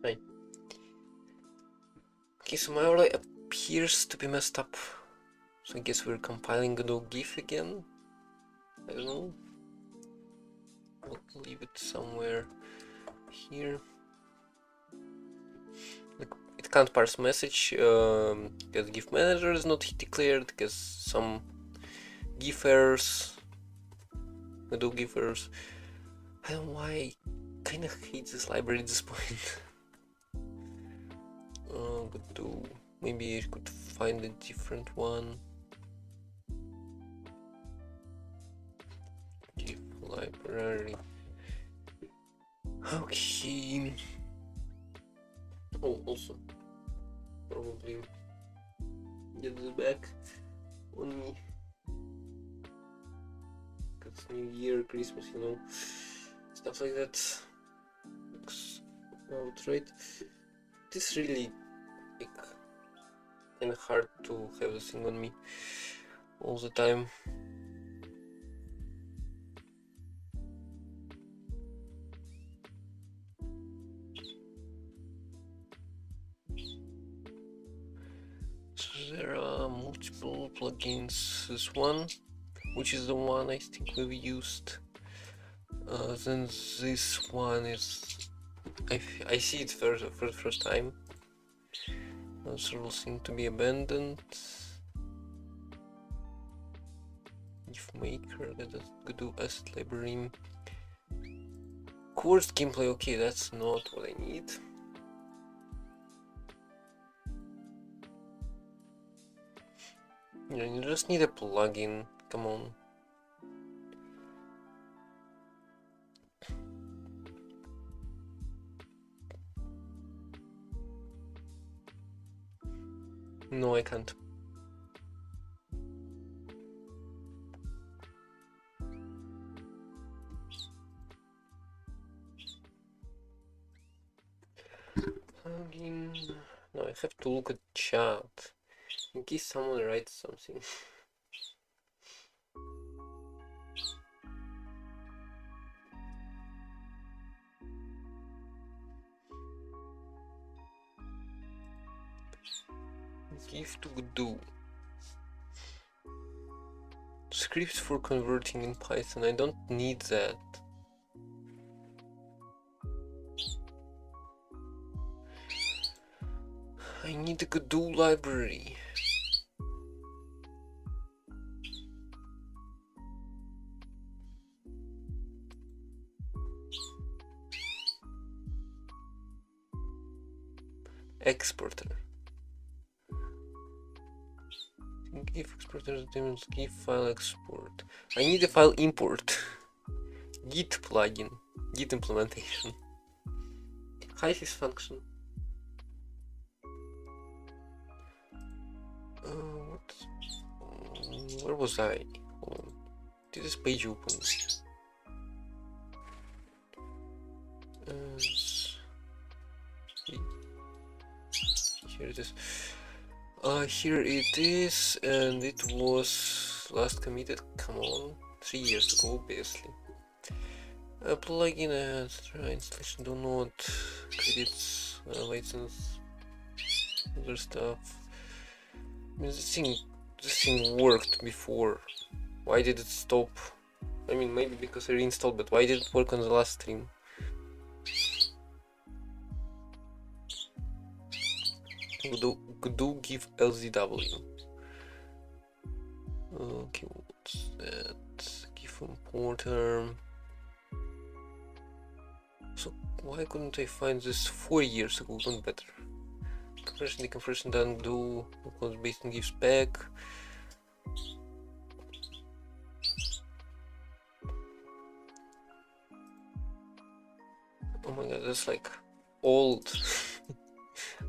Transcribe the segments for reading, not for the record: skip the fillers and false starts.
Right. Okay, so my overlay appears to be messed up. So I guess we're compiling a new GIF again. I don't know. We'll leave it somewhere here. it can't parse message because GIF manager is not declared, because some GIF errors, Godot GIF errors. I don't know why I kinda hate this library at this point. Godot, maybe I could find a different one. GIF library. Okay. Oh, also, probably get this back on me. It's New Year, Christmas, you know, stuff like that. Looks about right. This really like kind of hard to have this thing on me all the time. There are multiple plugins. This one, which is the one I think we've used. Then this one is I see it for the first time. Several seem to be abandoned. GIF maker, that is Godot asset library. Course gameplay. Okay, that's not what I need. You just need a plugin, come on. No, I can't. Plugin. No, I have to look at chat. In case someone writes something. GIF to Godot. Scripts for converting in Python. I don't need that. I need a Godot library. Exporter. GIF exporter demands GIF file export. I need a file import. Git plugin. Git implementation. High sys function. What? Where was I? Hold on. Did this page open? Here it is. Here it is, and it was last committed. Come on, 3 years ago, obviously. Plugin installation. Do not credits, license, other stuff. I mean, this thing worked before. Why did it stop? I mean, maybe because I reinstalled, but why did it work on the last stream? Godot GIF LZW. Okay, what's that? GIF importer. So why couldn't I find this 4 years ago? Even better. Compression, decompression, done. Do was based on GIF spec. Oh my god, that's like old.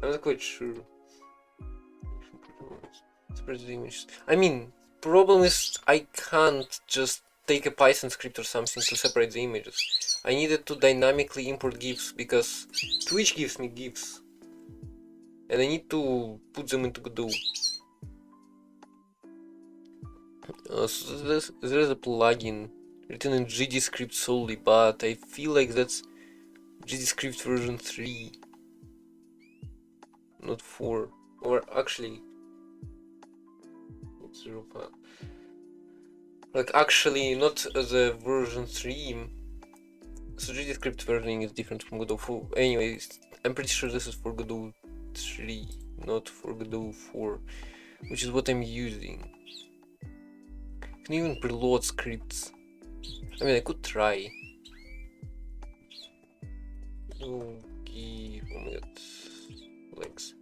I'm not quite sure. Separate the images. I mean, problem is I can't just take a Python script or something to separate the images. I needed to dynamically import GIFs because Twitch gives me GIFs, and I need to put them into Godot. So there's a plugin written in GDScript solely, but I feel like that's GDScript version 3. Not 4, or actually it's 0.5. Like actually not the version 3. So GDScript versioning is different from Godot. Anyways, I'm pretty sure this is for Godot 3, not forkdo 4, which is what I'm using. I can even preload scripts. I mean, I could try. Oh, give, oh my god, legs.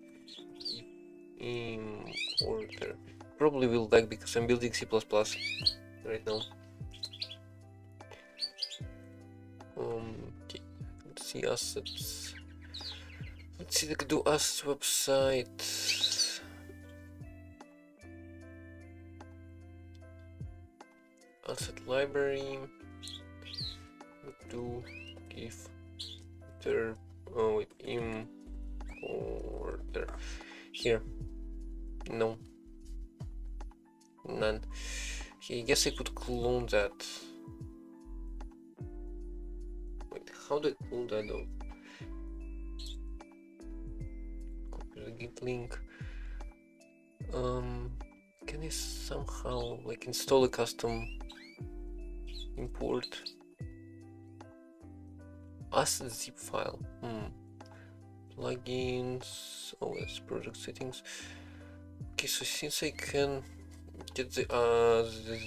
Importer. Probably will lag because I'm building C++ right now. Okay. Let's see assets. Let's see, I could do assets website. Asset library. Do give there. Oh wait, importer. Here. No. None. Okay, I guess I could clone that. Wait, how do I clone that though? Copy the git link. Can I somehow like install a custom import asset zip file? Plugins, OS project settings. Okay, so since I can get the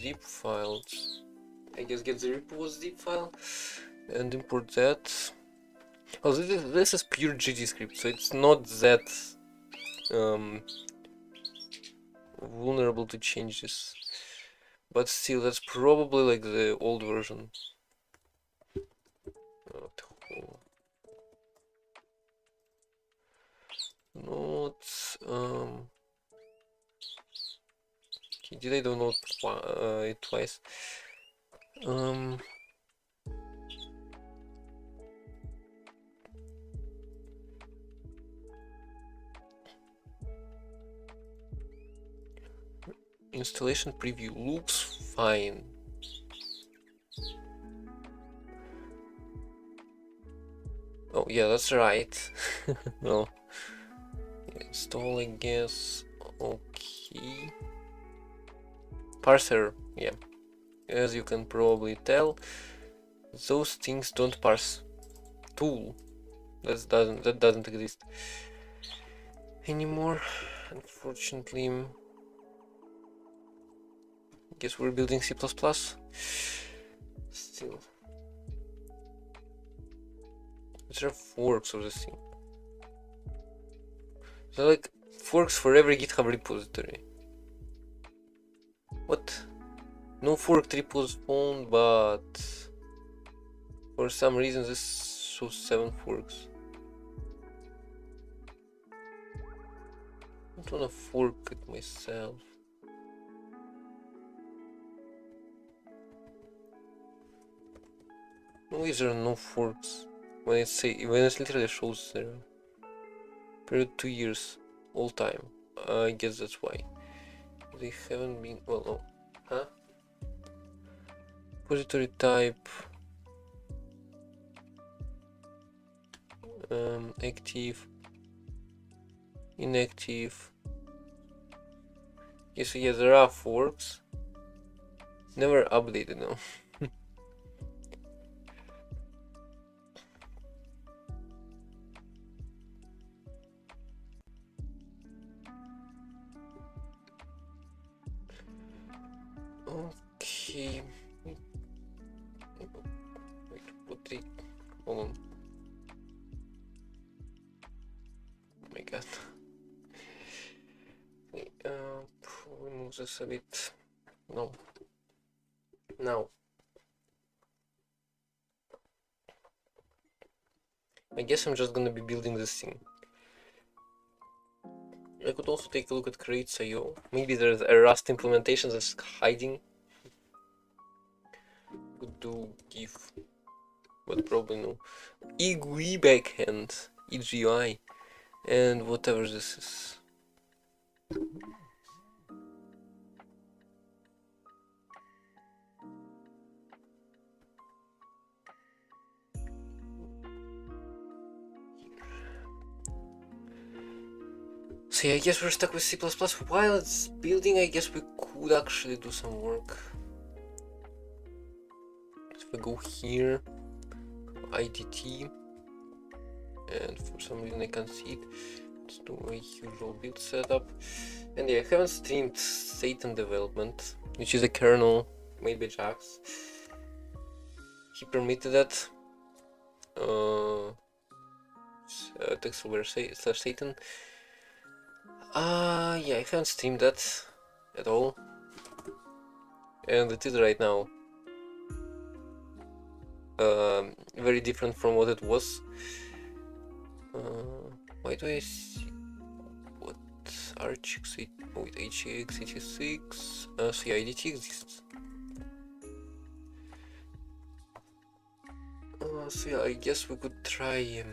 zip files, I guess get the repo zip file and import that. Oh, this is pure GDScript, so it's not that vulnerable to changes, but still, that's probably like the old version. Notes. Did I download it twice? Installation preview looks fine. Oh yeah, that's right. No. Install, I guess. Okay. Parser, yeah. As you can probably tell, those things don't parse. Tool. That doesn't exist anymore, unfortunately. Guess we're building C++. Still. There are forks of this thing. So like forks for every GitHub repository. What? No forked repos found, but for some reason this shows 7 forks. I don't wanna fork it myself. Why there are no forks? When it literally shows there. Period 2 years, all time. I guess that's why. They haven't been, well, no. Huh? Repository type. Active. Inactive. Yes, so yeah, there are forks. Never updated now. Okay. Wait, put it. Hold on. Oh my god. Remove this a bit. No. Now. I guess I'm just gonna be building this thing. I could also take a look at crates.io. Maybe there's a Rust implementation that's hiding. Could do GIF, but probably no. EGUI backend, EGUI, and whatever this is. So yeah, I guess we're stuck with C++. While it's building, I guess we could actually do some work. If we go here, IDT, and for some reason I can't see it. let's do a usual build setup. And yeah, I haven't streamed Satan development, which is a kernel made by Jax. He permitted that. Texelware slash Satan. Yeah, I haven't streamed that at all. And it is right now. Very different from what it was. Why do I see what RX8? Oh, wait, HX86. So yeah, IDT exists. So yeah, I guess we could try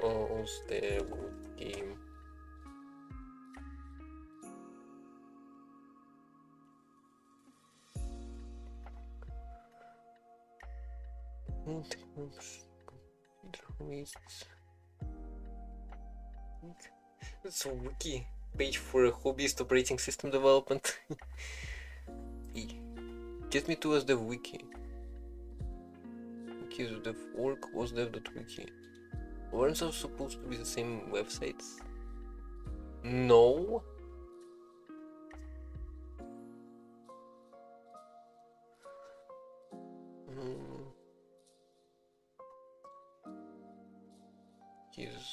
OSDeving game. It's a wiki page for a hobbyist operating system development. Get me to OSDev wiki. Wiki is dev.org, OSDev.wiki. Weren't those supposed to be the same websites? No.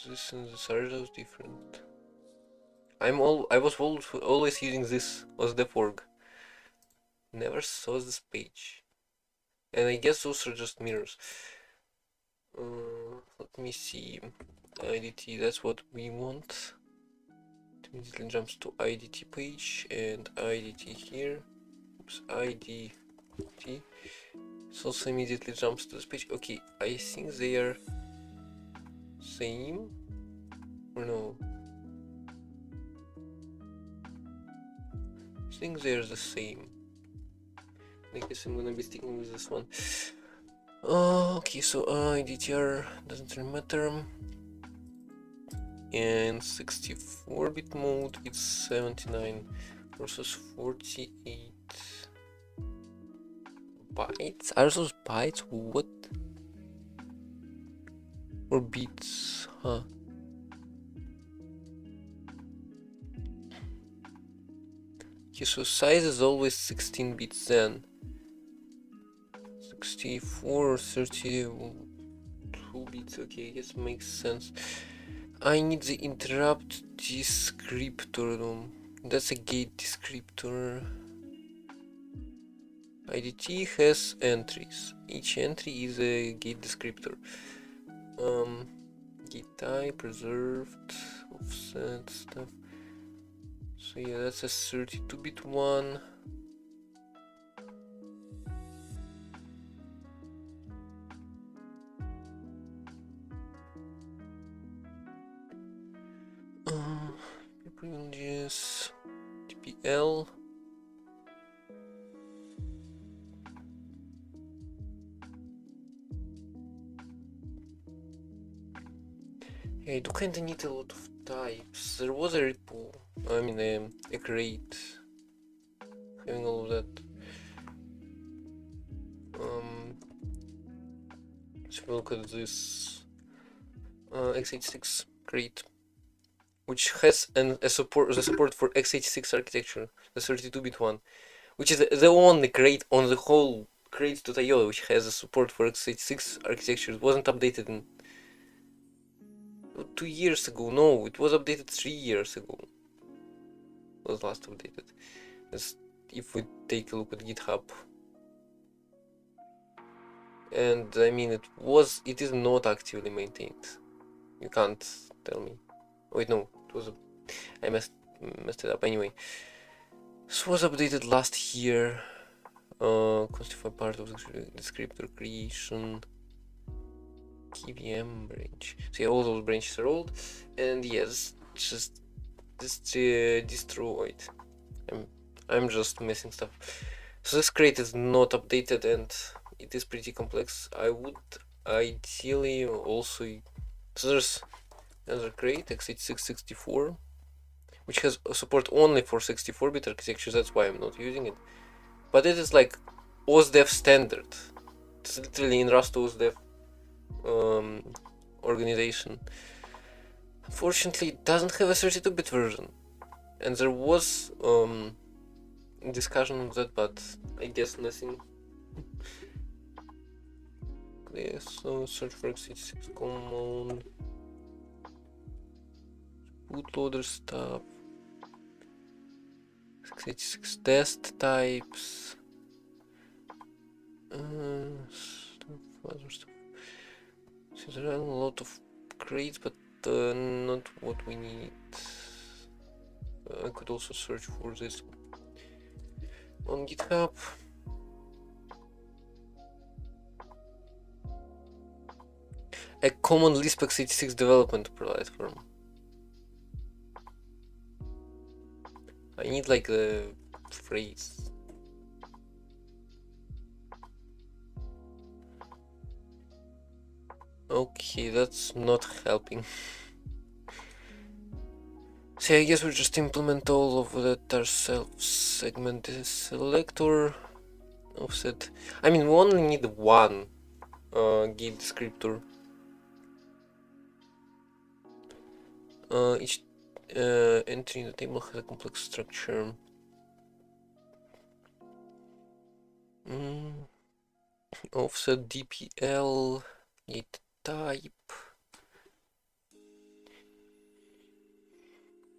This and this are those different. I was always using this OSDev.org. Never saw this page. And I guess those are just mirrors. Let me see. IDT, that's what we want. It immediately jumps to IDT page and IDT here. Oops, IDT. It also immediately jumps to this page. Okay, I think they are same or no? I think they're the same. I guess I'm gonna be sticking with this one. Okay, so IDTR doesn't really matter. And 64-bit mode, it's 79 versus 48 bytes. Are those bytes? What? Or bits? Huh? Okay, so size is always 16 bits then. 64 or 32 bits, okay, I guess makes sense. I need the interrupt descriptor. That's a gate descriptor. IDT has entries. Each entry is a gate descriptor. Gate type, preserved, offset stuff. So yeah, that's a 32-bit one. Privileges, TPL. Yeah, I do kinda need a lot of types. There was a repo, I mean a crate having all of that. Let's look at this x86 crate, which has the support for x86 architecture, the 32-bit one, which is the only crate on the whole crate.io which has a support for x86 architecture. It wasn't updated in 2 years ago. No, it was updated 3 years ago. It was last updated. If we take a look at GitHub. And I mean, it is not actively maintained. You can't tell me. Wait, no, it was I messed it up anyway. This was updated last year. Constitute part of the descriptor creation. KVM branch. So yeah, all those branches are old, and yes, just this destroyed. I'm just messing stuff. So this crate is not updated, and it is pretty complex. I would ideally also. So there's another crate, x86-64, which has support only for 64-bit architecture. That's why I'm not using it. But it is like OSDev standard. It's literally in Rust OSDev organization. Unfortunately, it doesn't have a 32-bit version, and there was discussion on that, but I guess nothing. Okay, so search for x86 command, bootloader stuff, x86 test types, other stuff. So there are a lot of crates, but not what we need. I could also search for this on GitHub. A common Lisp x86 development platform. I need like the phrase. Okay, that's not helping. So I guess we just implement all of that ourselves. Segment selector, offset. I mean, we only need one git descriptor. Each entry in the table has a complex structure. Offset DPL, git type,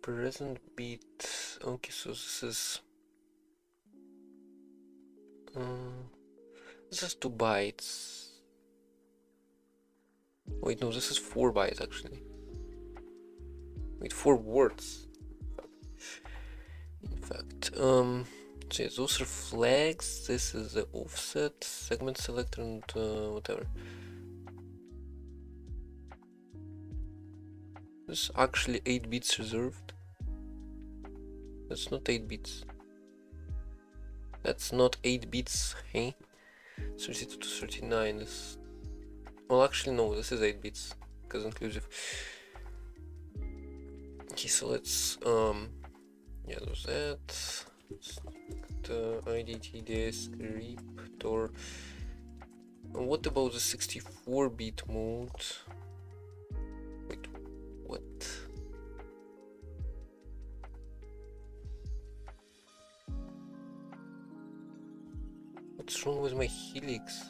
present bit. Okay, so this is 2 bytes. Wait, no, this is 4 bytes actually. Wait, 4 words. In fact, so yeah, those are flags. This is the offset, segment selector, and whatever. This is actually 8 bits reserved. That's not 8 bits. That's not 8 bits, hey? 32 to 39 is... Well, actually, no, this is 8 bits, because inclusive. Okay, so let's, yeah, there's that. The IDT descriptor. What about the 64-bit mode? Wait, what? What's wrong with my helix?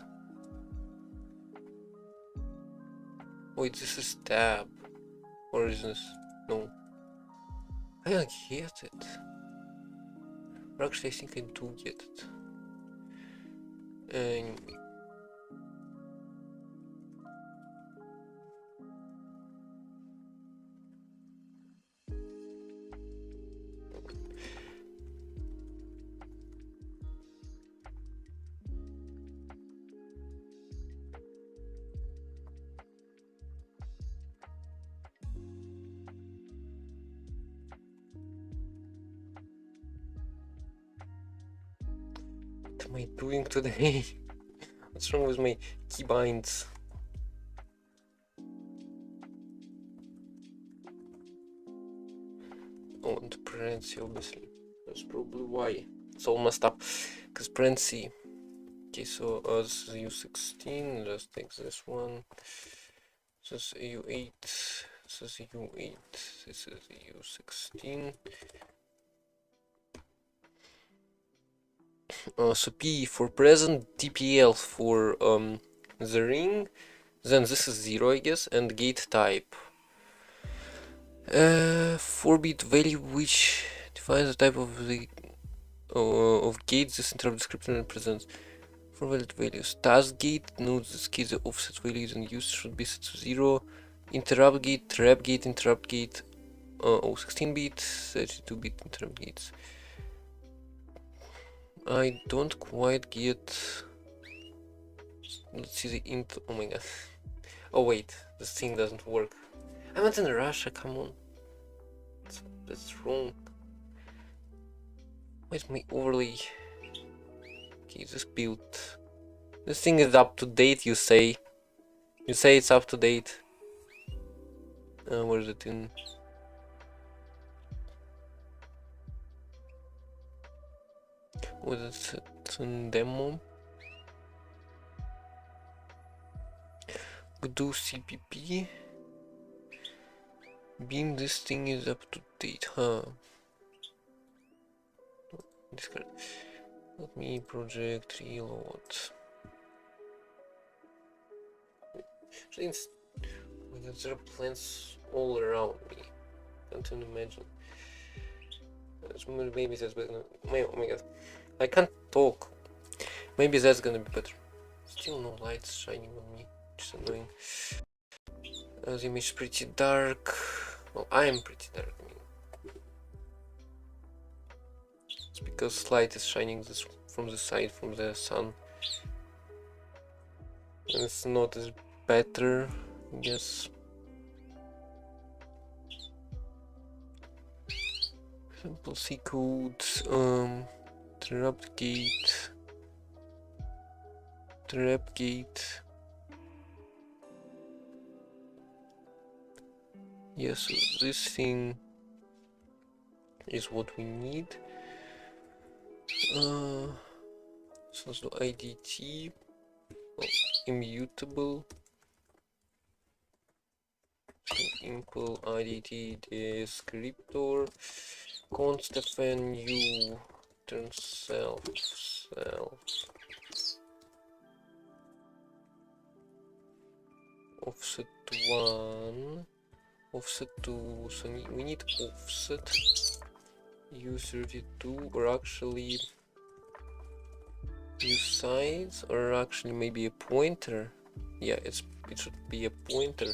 Wait, this is tab. Or is this? No. I don't get it. Or actually, I think I do get it. Anyway. What am I doing today? What's wrong with my keybinds? Oh, and parenthesis, obviously. That's probably why. It's all messed up. Because parenthesis. Okay, so this is U16. Just take this one. This is U8. This is U8. This is U16. So P for present, TPL for the ring, then this is 0, I guess, and gate type. 4-bit value which defines the type of the gate this interrupt description represents. For valid values, task gate notes this case the offset values and use should be set to 0. Interrupt gate, trap gate, interrupt gate, 16-bit, 32-bit interrupt gates. I don't quite get. Let's see the int. Oh my god. Oh wait, this thing doesn't work. I'm not in Russia, come on. That's wrong. Where's my overlay? Okay, this build. This thing is up to date, you say. You say it's up to date. Where is it in? What is it in demo? Do CPP. Beam, this thing is up to date, huh? Discard. Let me project reload. Since there are plants all around me, can't even imagine. Maybe that's better. Oh my god, I can't talk. Maybe that's gonna be better. Still no lights shining on me, which is annoying. The image is pretty dark. Well, I am pretty dark. I mean, it's because light is shining this from the side, from the sun, and it's not as better, I guess. Simple C code. Trap gate. Trap gate. Yes, so this thing is what we need. So let's do IDT, well, immutable, impl IDT descriptor, const fn turn self offset 1, offset 2, so we need offset u32, or actually use size, or actually maybe a pointer. Yeah, it should be a pointer,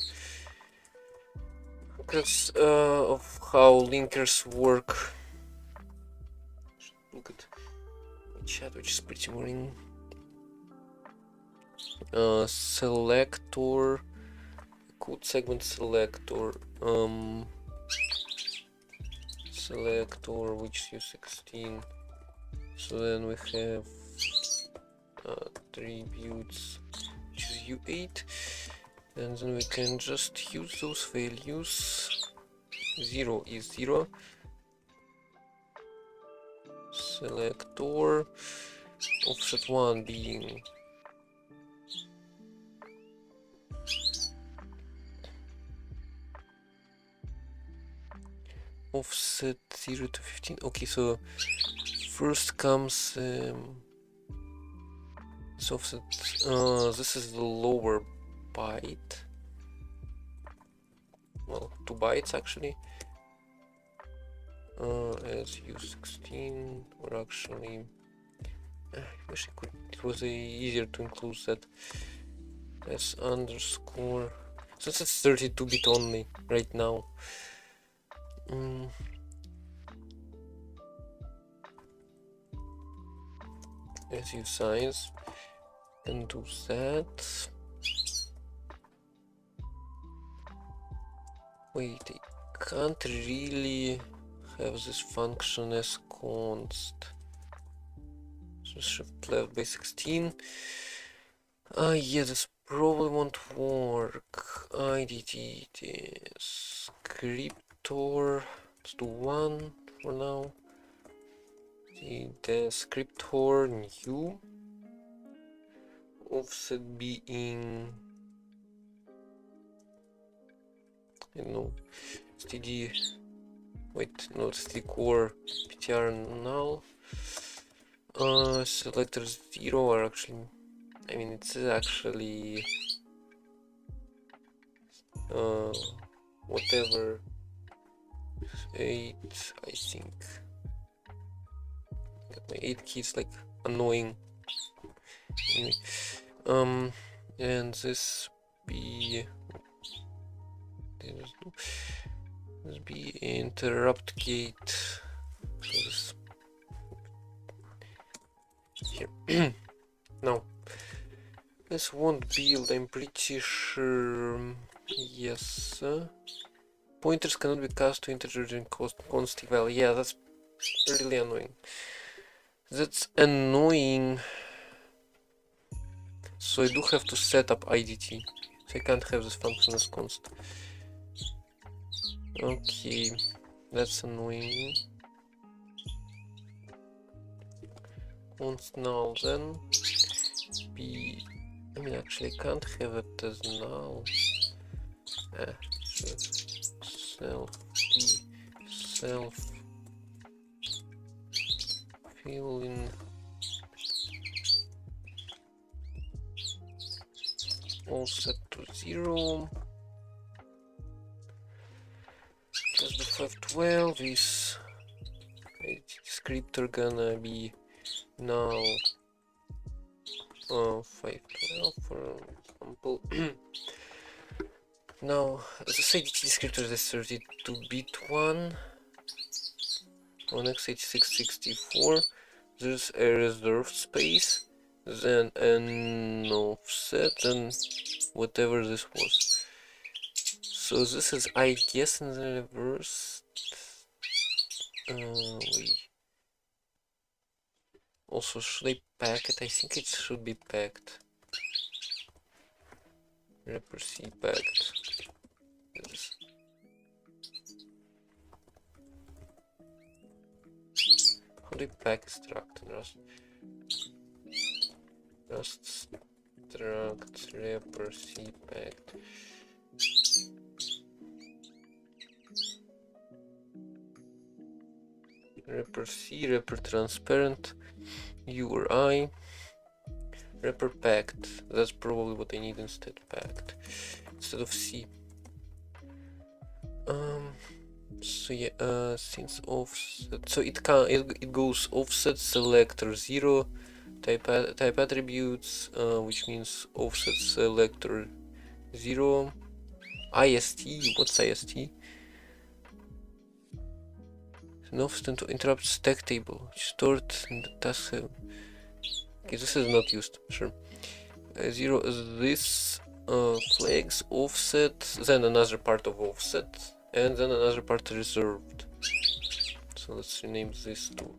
because of how linkers work. Look at my chat, which is pretty boring. Selector, code segment selector, selector, which is u16. So then we have attributes, which is u8, and then we can just use those values. 0 is 0. Selector, offset 1 being offset 0 to 15. Okay, so first comes this offset. This is the lower byte. Well, 2 bytes actually. As u16, or actually, I wish I could. It was easier to include that as underscore. Since it's 32-bit only right now. As you size and do that. Wait, I can't really have this function as const. So shift left by 16. Yeah, this probably won't work. IDT descriptor. Let's do 1 for now. The descriptor new. Offset being, I don't know, std. Wait, not std core ptr null. Selector 0, or actually, I mean, it's actually whatever 8, I think. Got my 8 keys, like, annoying. Anyway, and this be interrupt gate. So this here. No, this won't build, I'm pretty sure. Yes, pointers cannot be cast to integers in const eval. Yeah, that's really annoying. That's annoying. So I do have to set up IDT, so I can't have this function as const. Okay, that's annoying. Const null then be. I mean, actually, I can't have it as null. self filling all set to 0. Plus the 512 is descriptor gonna be now 512 for example. Now the SIDT descriptor is a 32-bit one on x86-64. There's a reserved space, then an offset, and whatever this was. So this is, I guess, in the reverse. Wait. Also, should I pack it? I think it should be packed. Wrapper C packed. Yes. How do you pack struct in Rust? Rust struct wrapper C packed. Wrapper C, wrapper transparent, U or I, wrapper packed. That's probably what I need instead. Packed instead of C. So yeah, since offset, so it goes offset selector 0, type attributes, which means offset selector 0, ist. What's ist? An offset to interrupt stack table, which stored in the task. Okay, this is not used. Sure. 0 is this flags offset, then another part of offset, and then another part reserved. So let's rename this to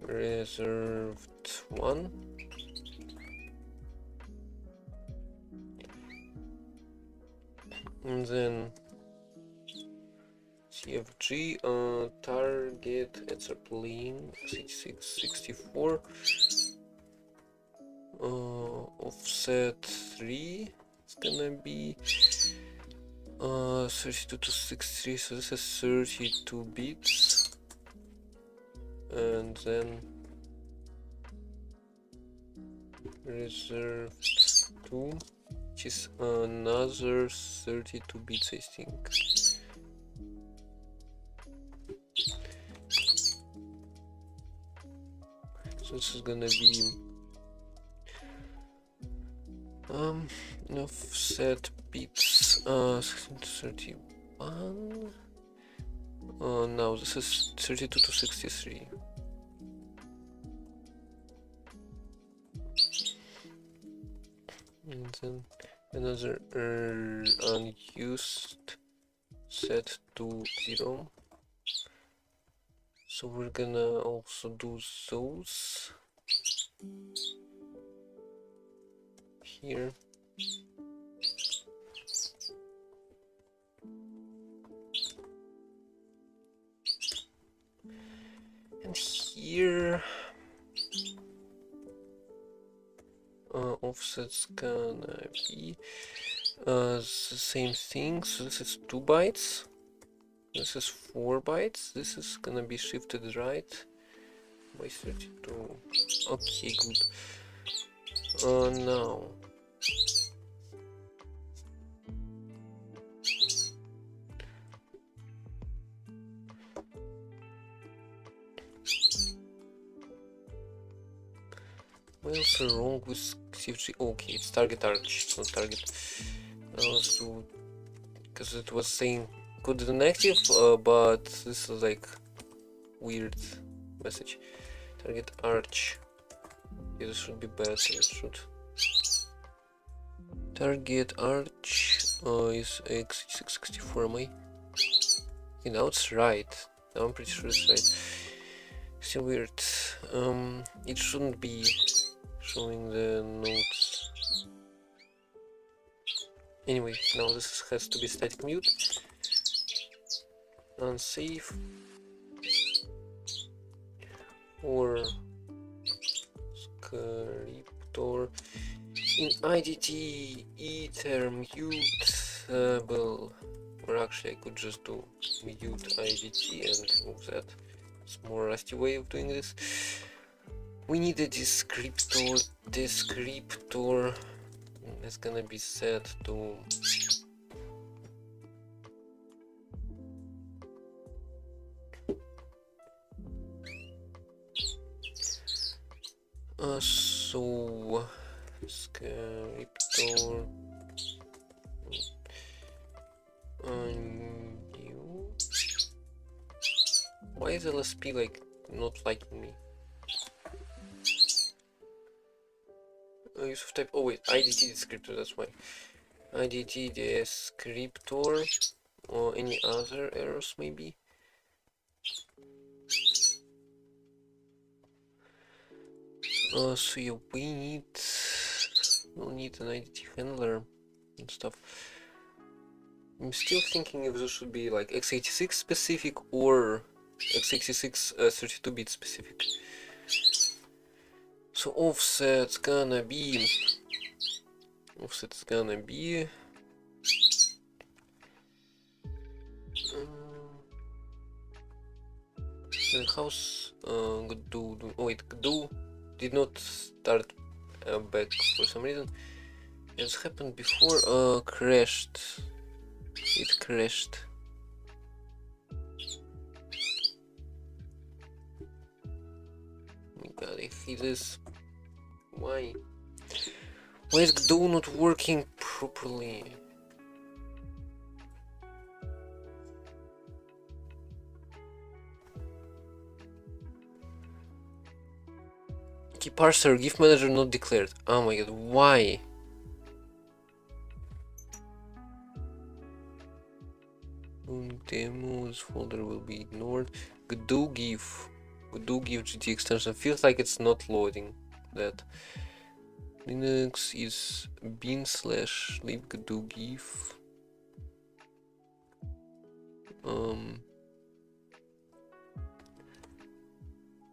reserved 1. And then CFG target it's a plane 6664 offset 3. It's gonna be 32 to 63, so this is 32 bits, and then reserved 2, which is another 32 bits, I think. So this is gonna be offset bits 31. Now this is 32 to 63. And then another unused set to 0. So we're gonna also do those here. And here offset's gonna be the same thing. So this is 2 bytes. This is 4 bytes. This is gonna be shifted right by 32. Okay, good. Now what else is wrong with CFG? Okay, it's target arch, it's not target. Let's do, because it was saying good and active, but this is like weird message. Target arch. Yeah, this should be better. It should. Target arch is x664. Am I? Okay, now it's right. Now I'm pretty sure it's right. Still weird. It shouldn't be showing the notes. Anyway, now this has to be static mute. Unsafe. Or scriptor in IDT ether mutable Or actually I could just do mute IDT and move that. It's a more rusty way of doing this. We need a descriptor. Descriptor is gonna be set to so descriptor new. Why is LSP like not liking me? Use of type. Oh wait, IDT descriptor. That's why. IDT descriptor or any other errors maybe. So yeah, we'll need an IDT handler and stuff. I'm still thinking if this should be like x86 specific or x86 32-bit specific. So offset's gonna be how's Gdo? Oh wait, Gdo did not start back for some reason. It's happened before. Crashed. It crashed. Oh my god, I hate this. Why? Why is Gdo not working properly? Key parser, GIF manager not declared. Oh my god, why? Demos folder will be ignored. Gdo GIF GT extension feels like it's not loading that. Linux is bin/lib gdo GIF.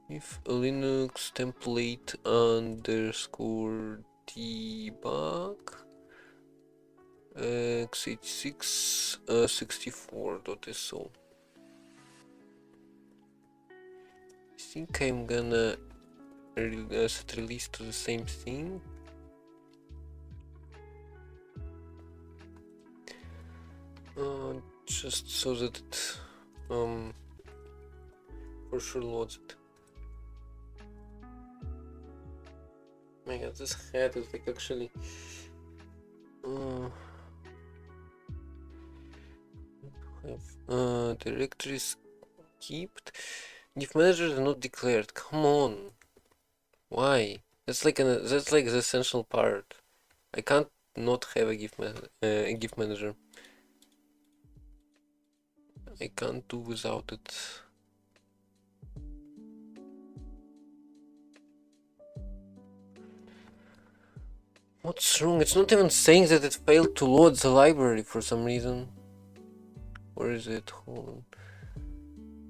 If a Linux template underscore debug x86 64.so. I think I'm gonna set release to the same thing. Just so that it for sure loads it. My god, this head is like actually have directories kept. GIF manager is not declared. Come on, why? That's like the essential part. I can't not have a GIF manager. I can't do without it. What's wrong? It's not even saying that it failed to load the library for some reason. Where is it? Hold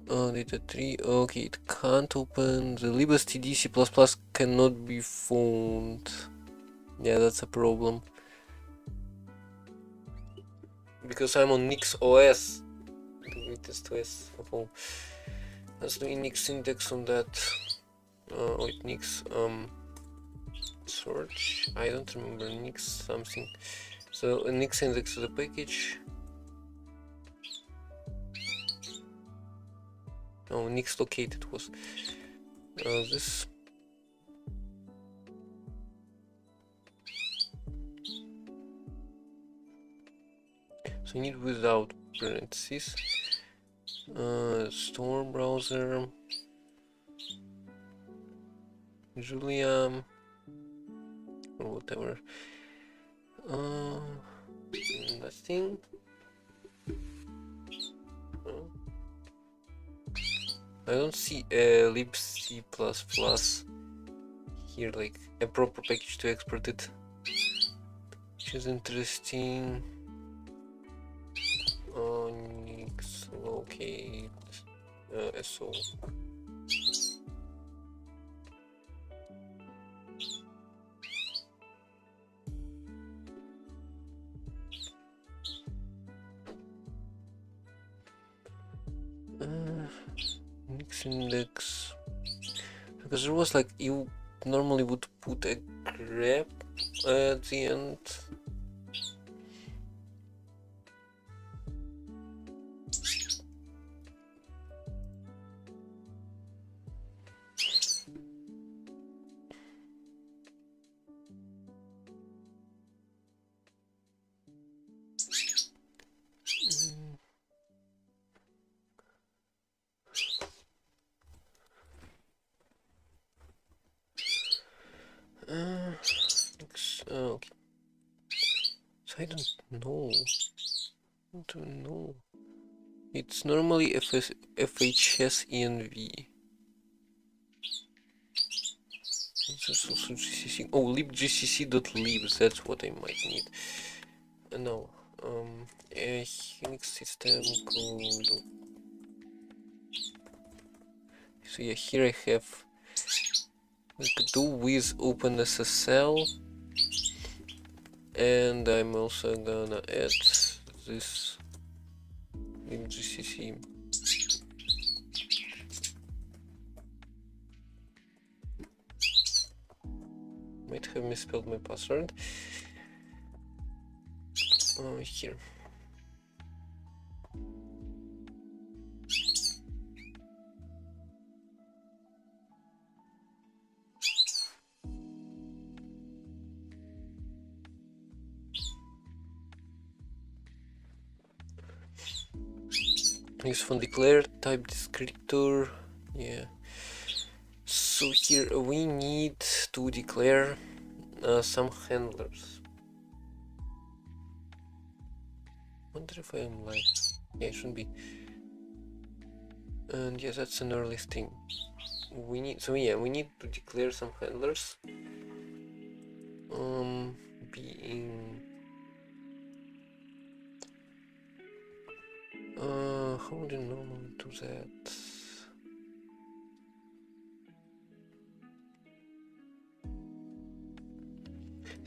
on. Data 3. Okay, it can't open. The libstd C++ cannot be found. Yeah, that's a problem. Because I'm on Nix OS. The greatest OS of all. Let's do Nix index on that. Wait, Nix search. I don't remember Nix something. So a Nix index of the package. Oh, Nix located was this. So you need without parentheses. Storm browser. Julia. Or whatever. Nothing. I don't see libc++ here, like a proper package to export it, which is interesting. Nix locate so. index, because there was like, you normally would put a grep at the end. Okay. So I don't know. It's normally FHS env. There's also GCC. Oh, libgcc.libs. That's what I might need. No. Unix system code. So yeah, here I have. We could do with OpenSSL, and I'm also gonna add this libgcc. Might have misspelled my password. Here. Use from declare type descriptor. Yeah. So here we need to declare some handlers. Wonder if I am live. Yeah, it shouldn't be. And yeah, that's an early thing. We need we need to declare some handlers. Being how do you normally do that?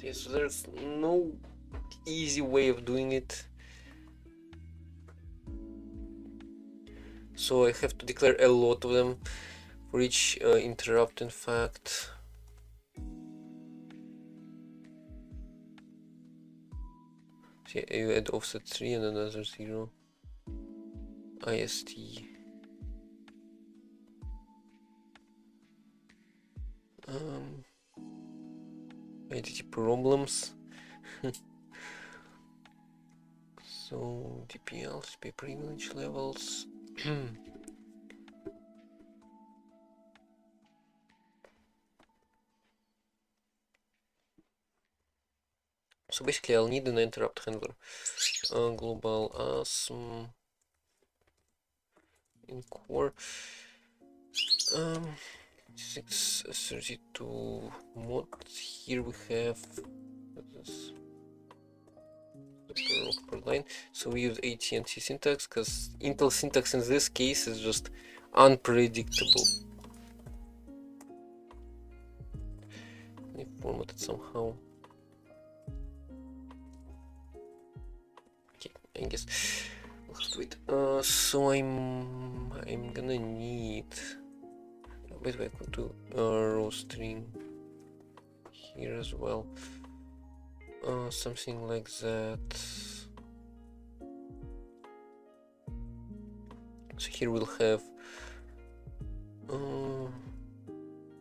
Yeah, so there's no easy way of doing it. So I have to declare a lot of them for each interrupt, in fact. So yeah, you add offset 3 and another 0. IST. Identity problems. So DPL, SP privilege levels. So basically I'll need an interrupt handler. Global ASM in core. 632 mod. Here we have this per line. So we use AT&T syntax because Intel syntax in this case is just unpredictable. Formatted somehow. Okay, I guess we'll have to wait. So I'm gonna need. By the way, I could do row string here as well. Something like that. So here we'll have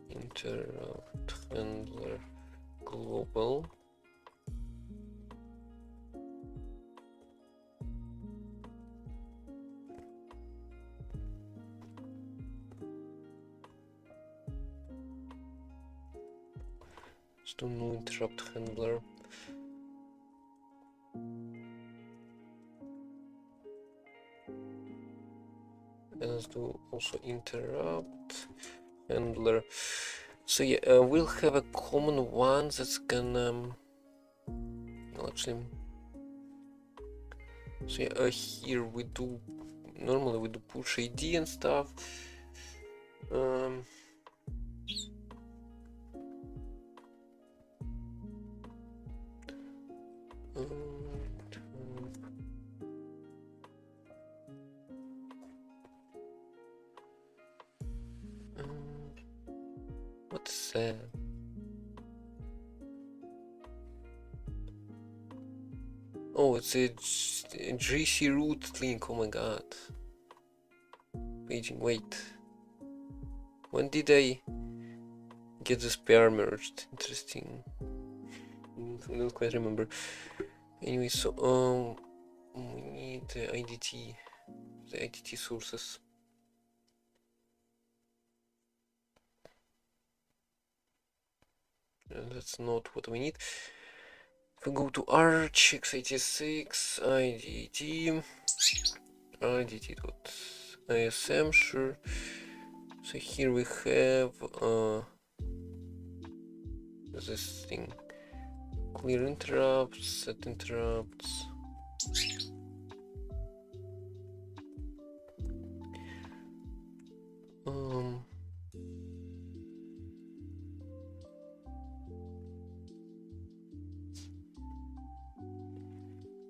interrupt handler global. Let's do no interrupt handler. And let's do also interrupt handler. So yeah, we'll have a common one that's gonna actually. So yeah, here we do normally we do push ID and stuff. What's that? Oh, it's a GC root link. Oh my god. Paging. Wait. When did I get this pair merged? Interesting. I don't quite remember. Anyway, so we need the IDT sources. And that's not what we need. If we go to arch x86 idt.ism, sure. So here we have this thing. Clear interrupts, set interrupts.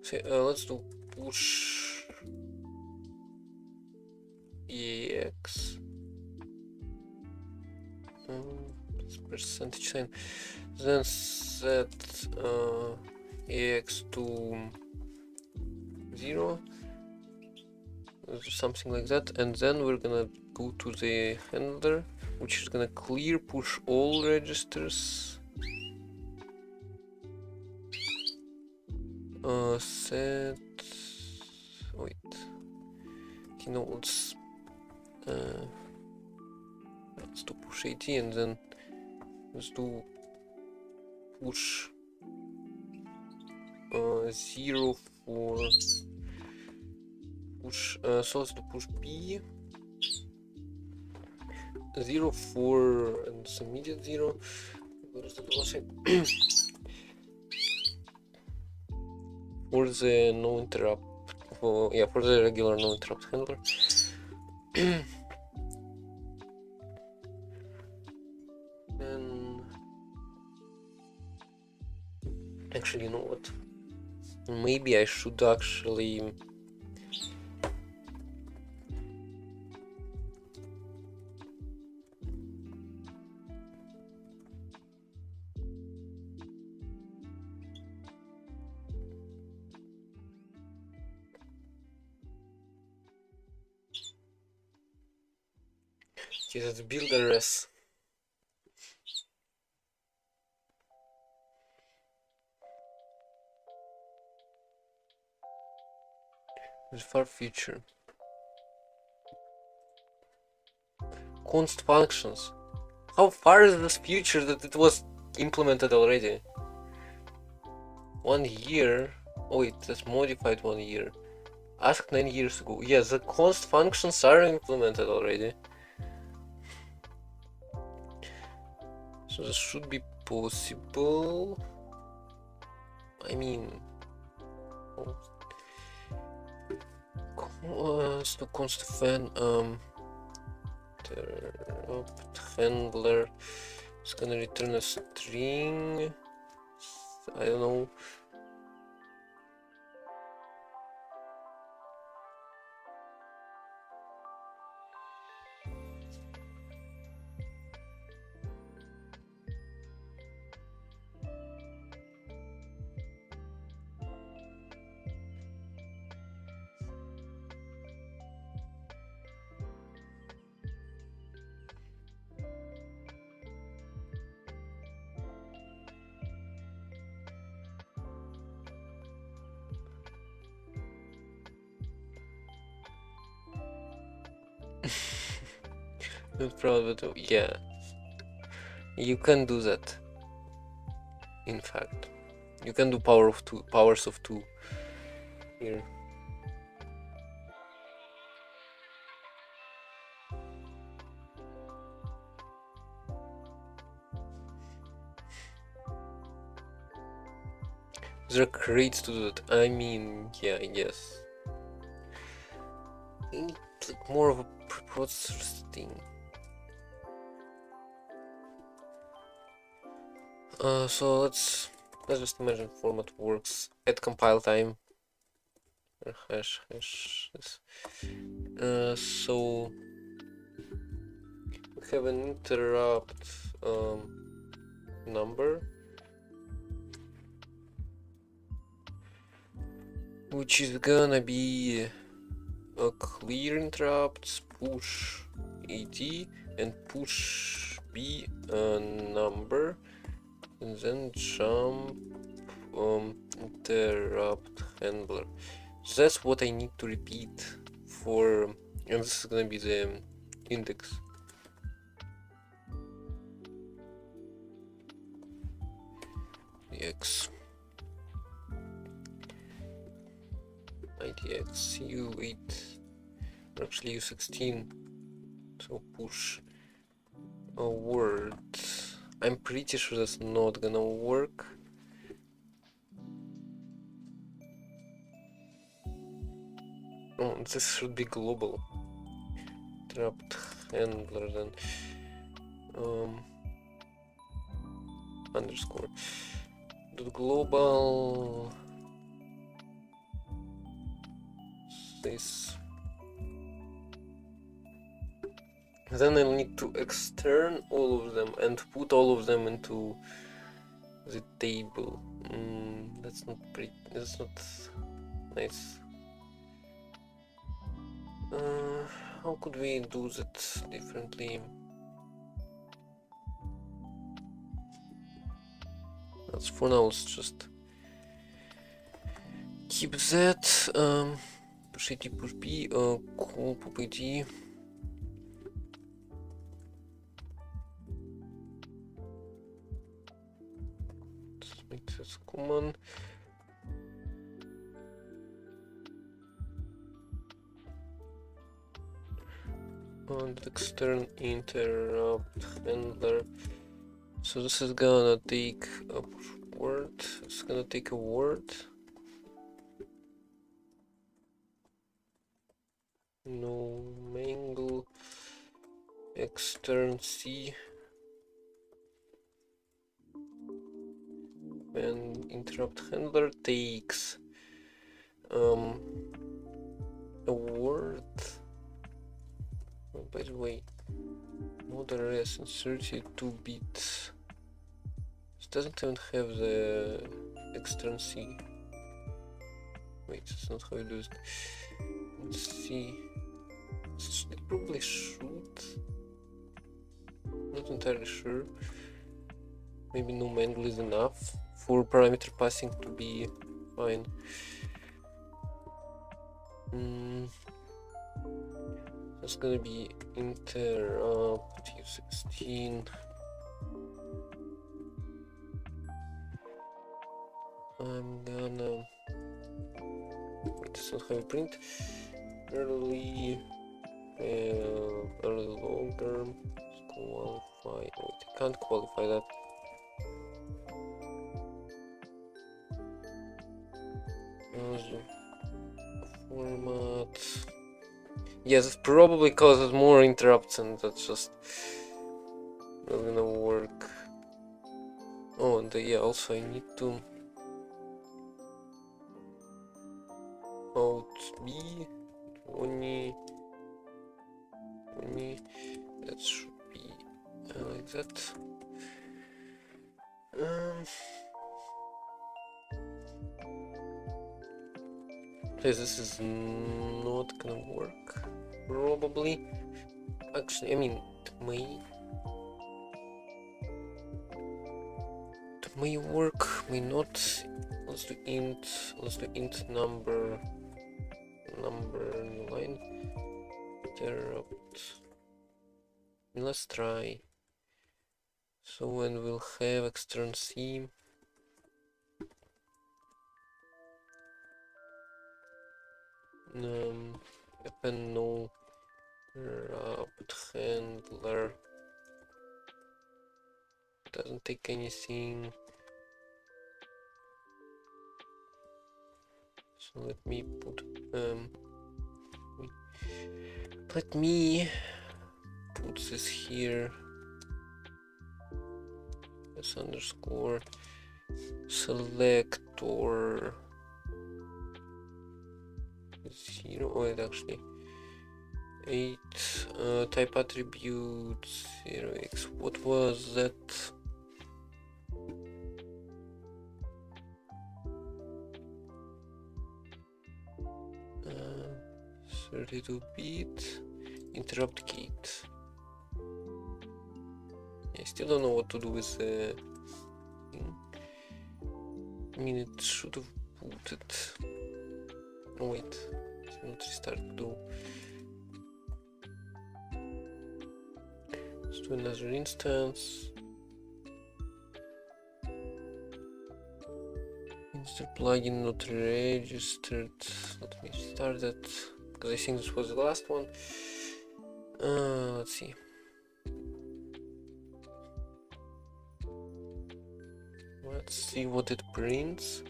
So let's do push EX. Percentage sign. Then set EX to 0. Something like that, and then we're gonna go to the handler, which is gonna clear push all registers. Set. Wait. You know, let's do push 80, and then let's do push 0 for push. So let's do push B. 0 for and it's immediate 0. For the no interrupt, for the regular no interrupt handler. And actually, you know what? Maybe I should actually the builder as the far future. Const functions. How far is this future that it was implemented already? 1 year. Oh wait, that's modified 1 year. Asked 9 years ago. Yeah, the const functions are implemented already. So this should be possible. I mean, so const fan interrupt handler is gonna return a string. I don't know. Not proud of it. Yeah, you can do that. In fact, you can do powers of 2 here. There are crates to do that. I mean, yeah, I guess. It's like more of a preprocessor thing. So let's just imagine format works at compile time. Hash this. So we have an interrupt number, which is gonna be a clear interrupts, push AD, and push B number, and then jump interrupt handler. So that's what I need to repeat for, and this is gonna be the index. X IDX U8, or actually U16, so push a word. I'm pretty sure that's not gonna work. Oh, this should be global. Trapped handler then. Underscore. The global. This. Then I'll need to extern all of them and put all of them into the table. That's not pretty. That's not nice. How could we do that differently? That's for now. Let's just keep that. Push AT, push B. Call pop AT. Let's make this common. And extern interrupt handler. So this is gonna take a word. It's gonna take a word. No mangle. Extern C. When interrupt handler takes a word. Oh, by the way, model res in 32 bits. It doesn't even have the extern C. Wait, that's not how you do it. Let's see. It probably should. Not entirely sure. Maybe no mangle is enough for parameter passing to be fine. That's gonna be interrupt U16. I'm gonna. That's not how you print. Early long term. Qualify. Wait, I can't qualify that. Format. Yes, it probably causes more interrupts, and that's just not gonna work. Oh, and yeah, also I need to out B 20. That should be like that. This is not gonna work, probably. Actually, I mean, it may work, may not. Let's do int number new line. Interrupt. Let's try. So when we'll have extern C. Append no interrupt handler. Doesn't take anything. So let me put this here. This underscore selector 0. Wait, actually 8 Type attribute 0x. What was that? 32-bit interrupt gate. I still don't know what to do with the thing. I mean, it should have booted. Oh wait, it's not restart. Do. Let's do another instance. Insert plugin not registered. Let me restart that because I think this was the last one. Let's see. Let's see what it prints.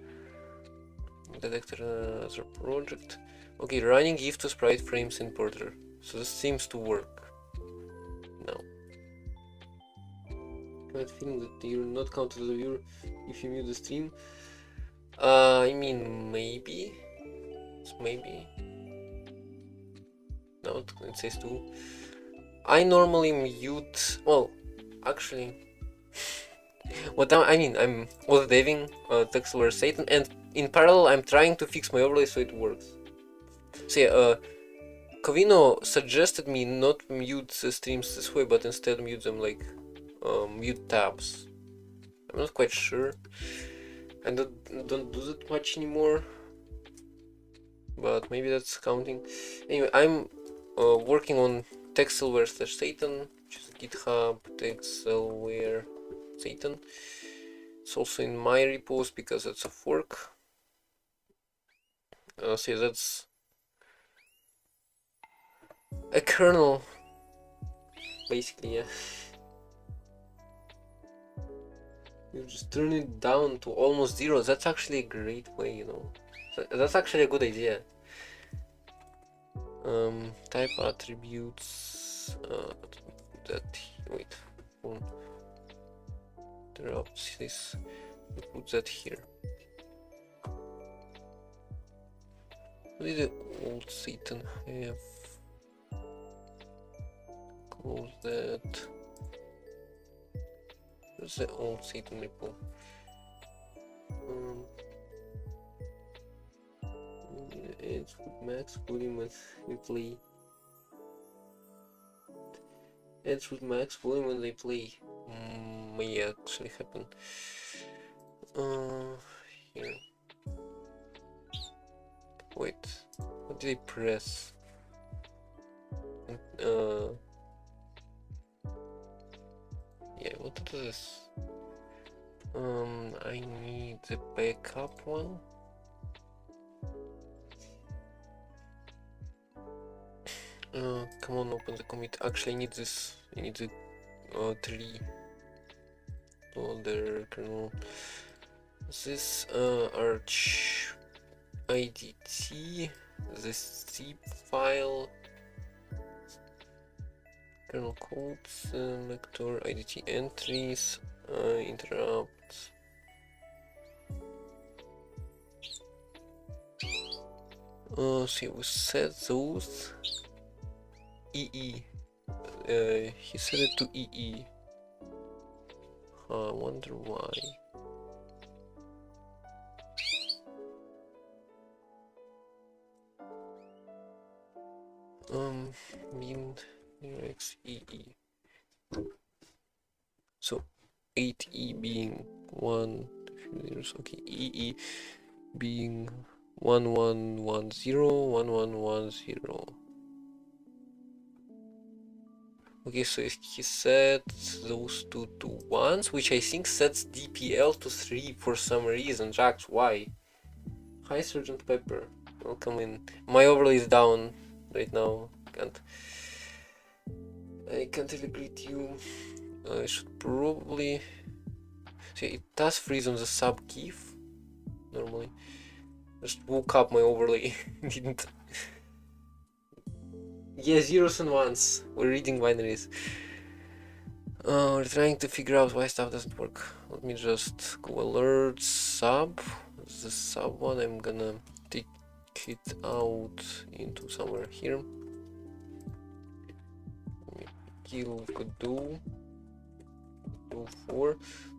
Detector another project. Okay, running if to sprite frames importer. So this seems to work. Now. That feeling that you're not counted as a viewer if you mute the stream. I mean, maybe. Maybe. No, it says 2. I normally mute. Well, actually, what I mean, I'm OSDeving Texelware Satan, and in parallel, I'm trying to fix my overlay so it works. So yeah, Covino suggested me not mute the streams this way, but instead mute them like mute tabs. I'm not quite sure. I don't do that much anymore, but maybe that's counting. Anyway, I'm working on Texelware/Satan, which is GitHub Texelware Satan. It's also in my repos because it's a fork. So yeah, that's a kernel, basically. Yeah. You just turn it down to almost 0. That's actually a great way, you know. That's actually a good idea. Type attributes. That wait. Interrupts this. We put that here. What did the old Satan have? Close that. Where's the old Satan repo? It's max volume when we play. It's with max volume when they play. May actually happen. Here. Wait, what did I press? Yeah, what is this? I need the backup one. Come on, open the commit. Actually, I need this. I need the tree loader kernel. This arch IDT, this zip file, kernel code selector, IDT entries, interrupts. See, we set those. EE. He set it to EE. I wonder why. Mean XEE. So 8E being 1, okay, EE being 1110, 1110. Okay, so he set those two to 1s, which I think sets DPL to 3 for some reason. Jax, why? Hi, Sergeant Pepper. Welcome in. My overlay is down right now. I can't really greet you. I should probably. See, it does freeze on the sub kif normally. Just woke up my overlay. Didn't. Yeah, zeros and ones. We're reading binaries. We're trying to figure out why stuff doesn't work. Let me just go alert sub. The sub one, I'm gonna take it out into somewhere here. skill we could do 4.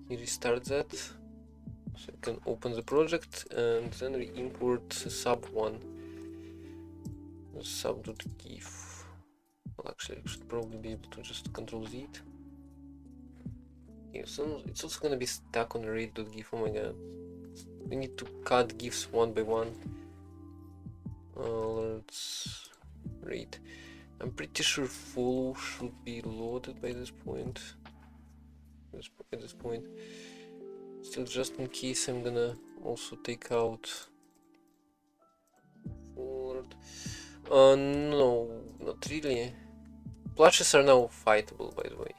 We restart that, so I can open the project and then we import sub1 sub.gif. Well, actually I should probably be able to just control Z it. Yeah, so it's also gonna be stuck on rate.gif. Oh my god, we need to cut gifs one by one. Let's read. I'm pretty sure follow should be loaded by this point. At this point, still, just in case, I'm gonna also take out forward. No, not really. Plushes are now fightable, by the way.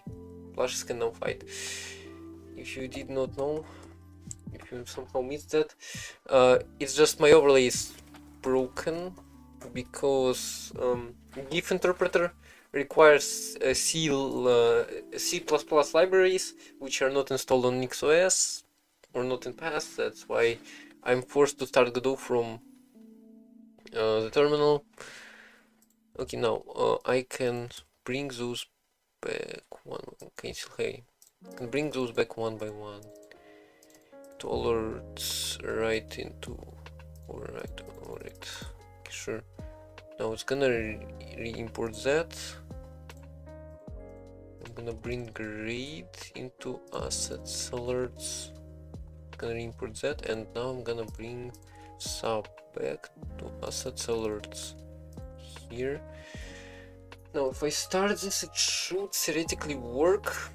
Plushes can now fight. If you did not know, if you somehow missed that, it's just my overlay is broken because GIF interpreter requires C++ libraries which are not installed on NixOS or not in past. That's why I'm forced to start Godot from the terminal. Okay, now I can bring those back I can bring those back one by one. To alerts right into alright. Okay, sure. Now it's gonna re-import that. I'm gonna bring grade into assets alerts. Gonna re-import that, and now I'm gonna bring sub back to assets alerts here. Now if I start this, it should theoretically work.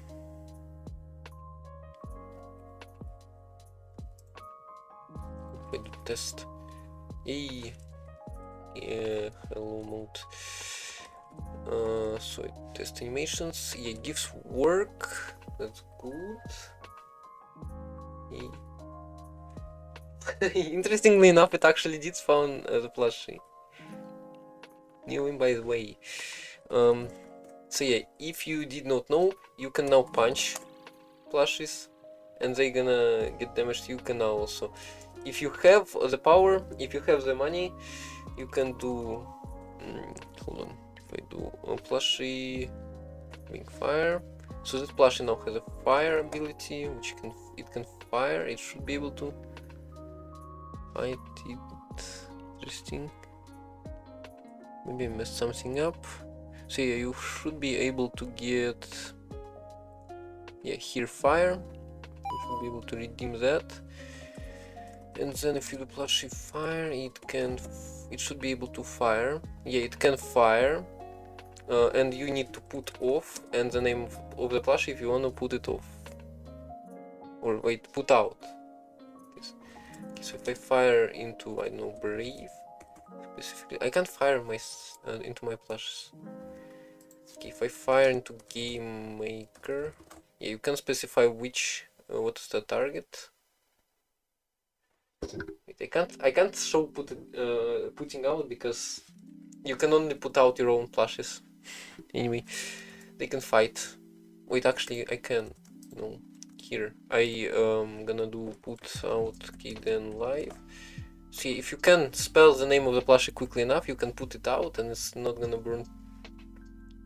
If I do test, hey, yeah, hello mode. So test animations, yeah, GIFs work, that's good. Yeah. Interestingly enough, it actually did spawn the plushie. New one, by the way. So yeah, if you did not know, you can now punch plushies and they're gonna get damaged. You can now also, if you have the power, if you have the money, you can do hold on, if I do a plushie wing fire, so this plushie now has a fire ability which it can fire. It should be able to fight it. Interesting, maybe I messed something up. So yeah, you should be able to get, yeah, here fire. You should be able to redeem that. And then if you do plushie fire, it should be able to fire. Yeah, it can fire. And you need to put off and the name of the plushie if you want to put it off. Or wait, put out. Okay, so if I fire into, I don't know, Brave specifically, I can't fire my into my plushes. Okay, if I fire into Game Maker, yeah, you can specify which what is the target. Wait, I can't show putting out because you can only put out your own plushes. Anyway, they can fight. Wait, actually I can. No, here I gonna do put out Kden live. See, if you can spell the name of the plushie quickly enough, you can put it out and it's not gonna burn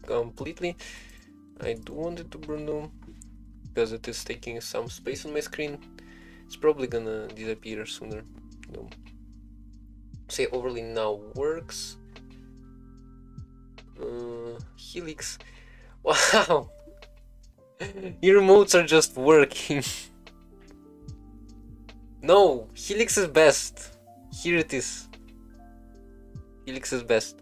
completely. I do want it to burn though, because it is taking some space on my screen. It's probably gonna disappear sooner. No. Say overlay now works. Helix. Wow. Your modes are just working. No, Helix is best. Here it is. Helix is best.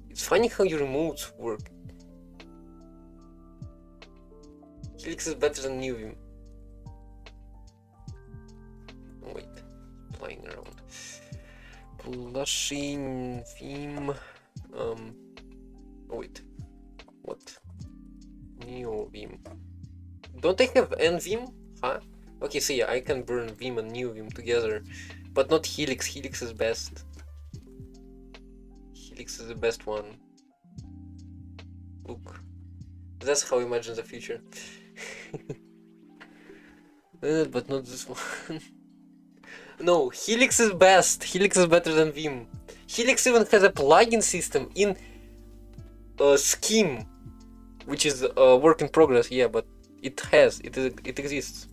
It's funny how your modes work. Helix is better than Nuvim. Wait, flying around. Blushing Vim. Wait. What? New Vim. Don't I have NVim? Huh? Okay, so yeah, I can burn Vim and New Vim together, but not Helix. Helix is best. Helix is the best one. Look. That's how I imagine the future. But not this one. No, Helix is best. Helix is better than Vim. Helix even has a plugin system in Scheme. which is a work in progress. Yeah, but it exists.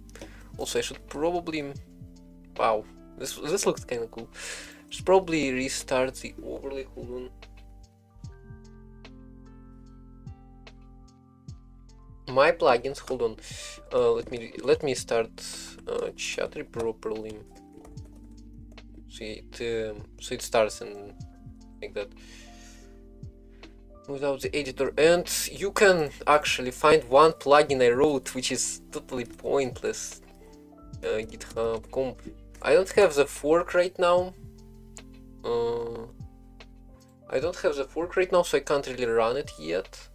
Also, I should probably, wow, this looks kind of cool. Should probably restart the overlay. Hold on. My plugins. Hold on. Let me start Chattery properly. So it starts and like that without the editor, and you can actually find one plugin I wrote which is totally pointless. GitHub.com. I don't have the fork right now. So I can't really run it yet.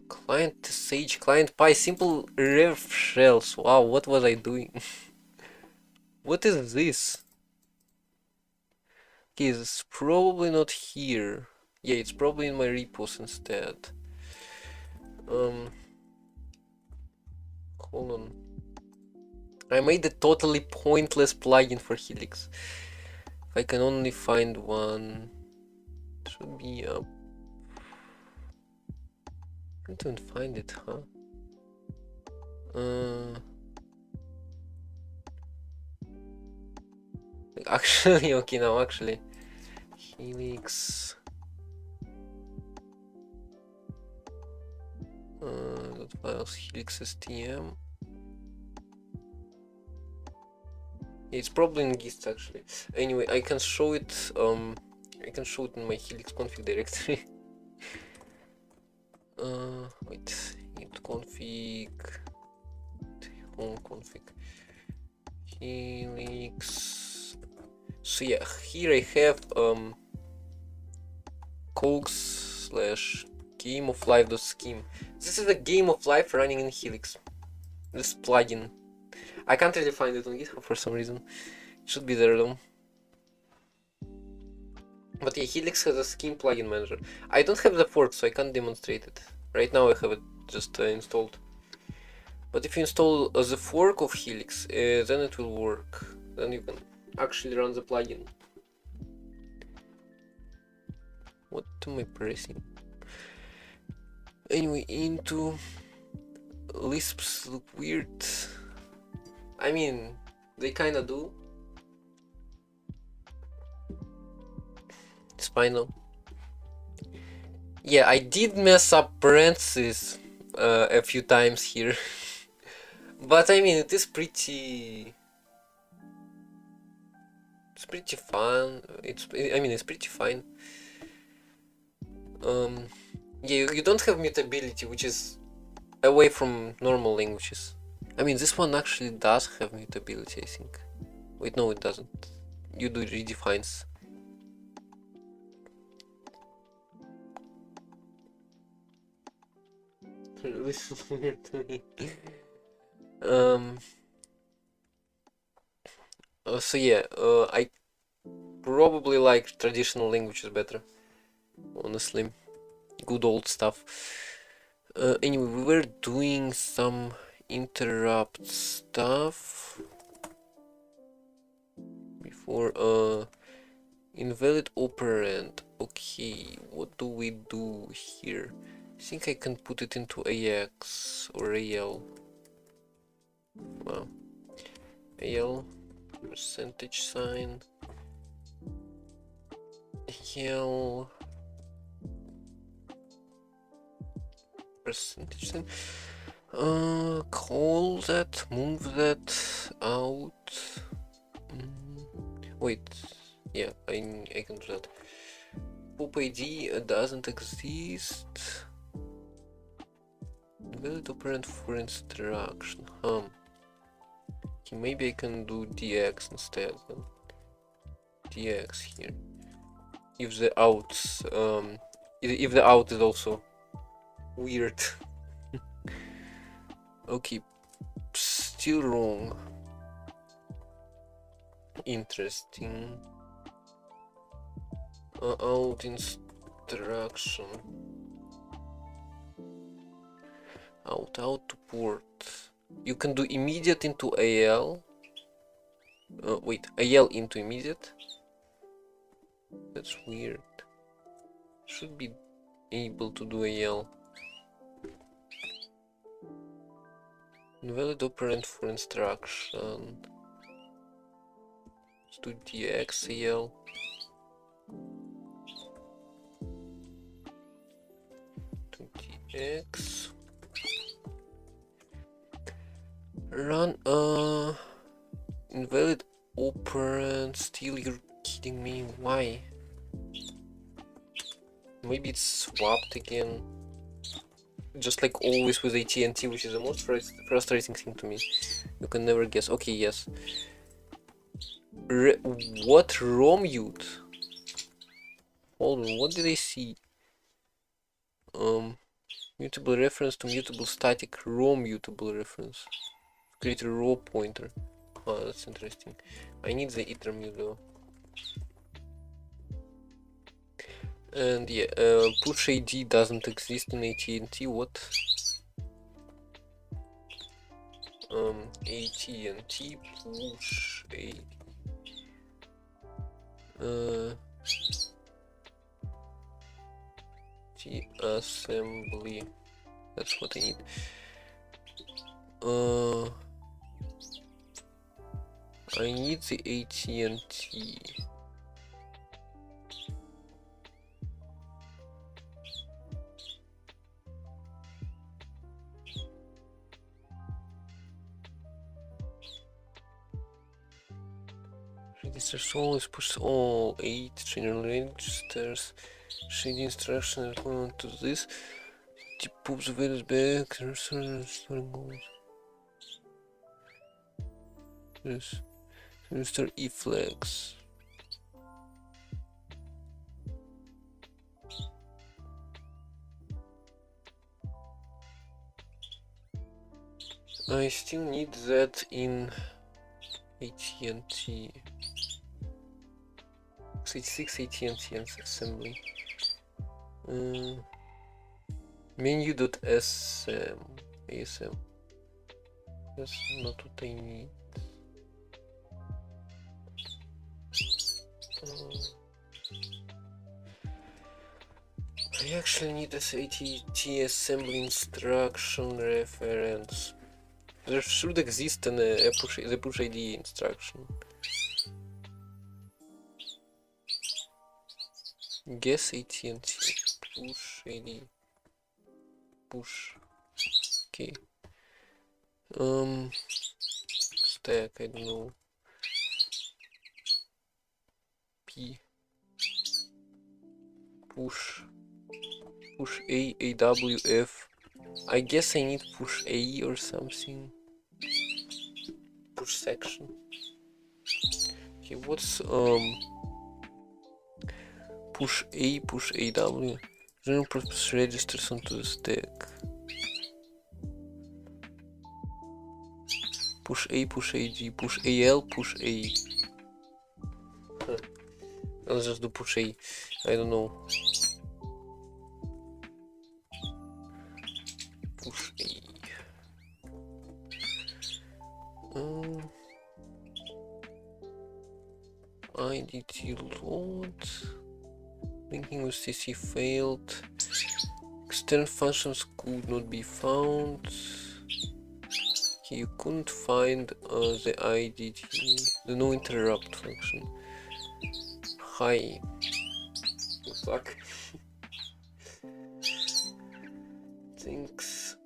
Client Sage, client Pi, simple ref shells. Wow, what was I doing? What is this? Okay, it's probably not here. Yeah, it's probably in my repos instead. Hold on. I made a totally pointless plugin for Helix. If I can only find one, it should be up. I can't even find it, huh? Actually, okay, now actually, Helix. Files Helix STM. It's probably in Gist actually. Anyway, I can show it. I can show it in my Helix config directory. Wait, int config, home config, Helix. So yeah, here I have cogs/gameoflife.scheme. This is a game of life running in Helix. This plugin. I can't really find it on GitHub for some reason. It should be there though. But yeah, Helix has a scheme plugin manager. I don't have the fork, so I can't demonstrate it. Right now I have it just installed. But if you install the fork of Helix, then it will work. Then you can actually run the plugin. What am I pressing? Anyway, into Lisps look weird. I mean, they kinda do. It's fine though. Yeah, I did mess up parentheses a few times here. But I mean, it's pretty fun. It's pretty fine. Yeah, you don't have mutability, which is away from normal languages. I mean, this one actually does have mutability, I think. Wait, no, it doesn't. You do redefines. This is weird to me. So yeah, I probably like traditional languages better, honestly. Good old stuff. Anyway, we were doing some interrupt stuff before. Invalid operand. Okay, what do we do here? I think I can put it into AX or AL. Wow. AL percentage sign. AL percentage sign. Call that, move that out. Wait, yeah, I can do that. Pop ID doesn't exist. Invalid operand for instruction. Okay, maybe I can do DX instead. Then. DX here. If the out, if the out is also weird. Okay, still wrong. Interesting. Out instruction. Out to port. You can do immediate into AL. Wait, AL into immediate. That's weird. Should be able to do AL. Invalid operand for instruction. Let's do DXAL. To DX. Run invalid operand. Still, you're kidding me. Why? Maybe it's swapped again. Just like always with AT&T, which is the most frustrating thing to me. You can never guess. Okay, yes. What ROM-mute? Hold on, what did I see? Mutable reference to mutable static ROM mutable reference. Create a raw pointer. Oh, that's interesting. I need the itermute though. And yeah, push AD doesn't exist in AT&T. What? AT&T push AD. T assembly. That's what I need. I need the AT&T. Registers always push all 8 general registers. Shade instruction equivalent to this. Tip pops various back, restoring goals. Yes. Restore E flags. I still need that in AT&T. 86 AT&T assembly. Menu.asm. ASM. That's not what I need. I actually need this AT assembly instruction reference. There should exist the push ID instruction. Guess AT&T push ID push. Okay. Stack. I don't know. P push A AWF. I guess I need push A or something. Push section. Okay, what's push A, push AW. General purpose registers onto the stack. Push A, push AG, push AL, push A. Huh. I'll just do push A. I don't know. Push A. IDT load. Linking with CC failed. External functions could not be found. Okay, you couldn't find the IDT, the no interrupt function. Hi. Good luck. Thanks.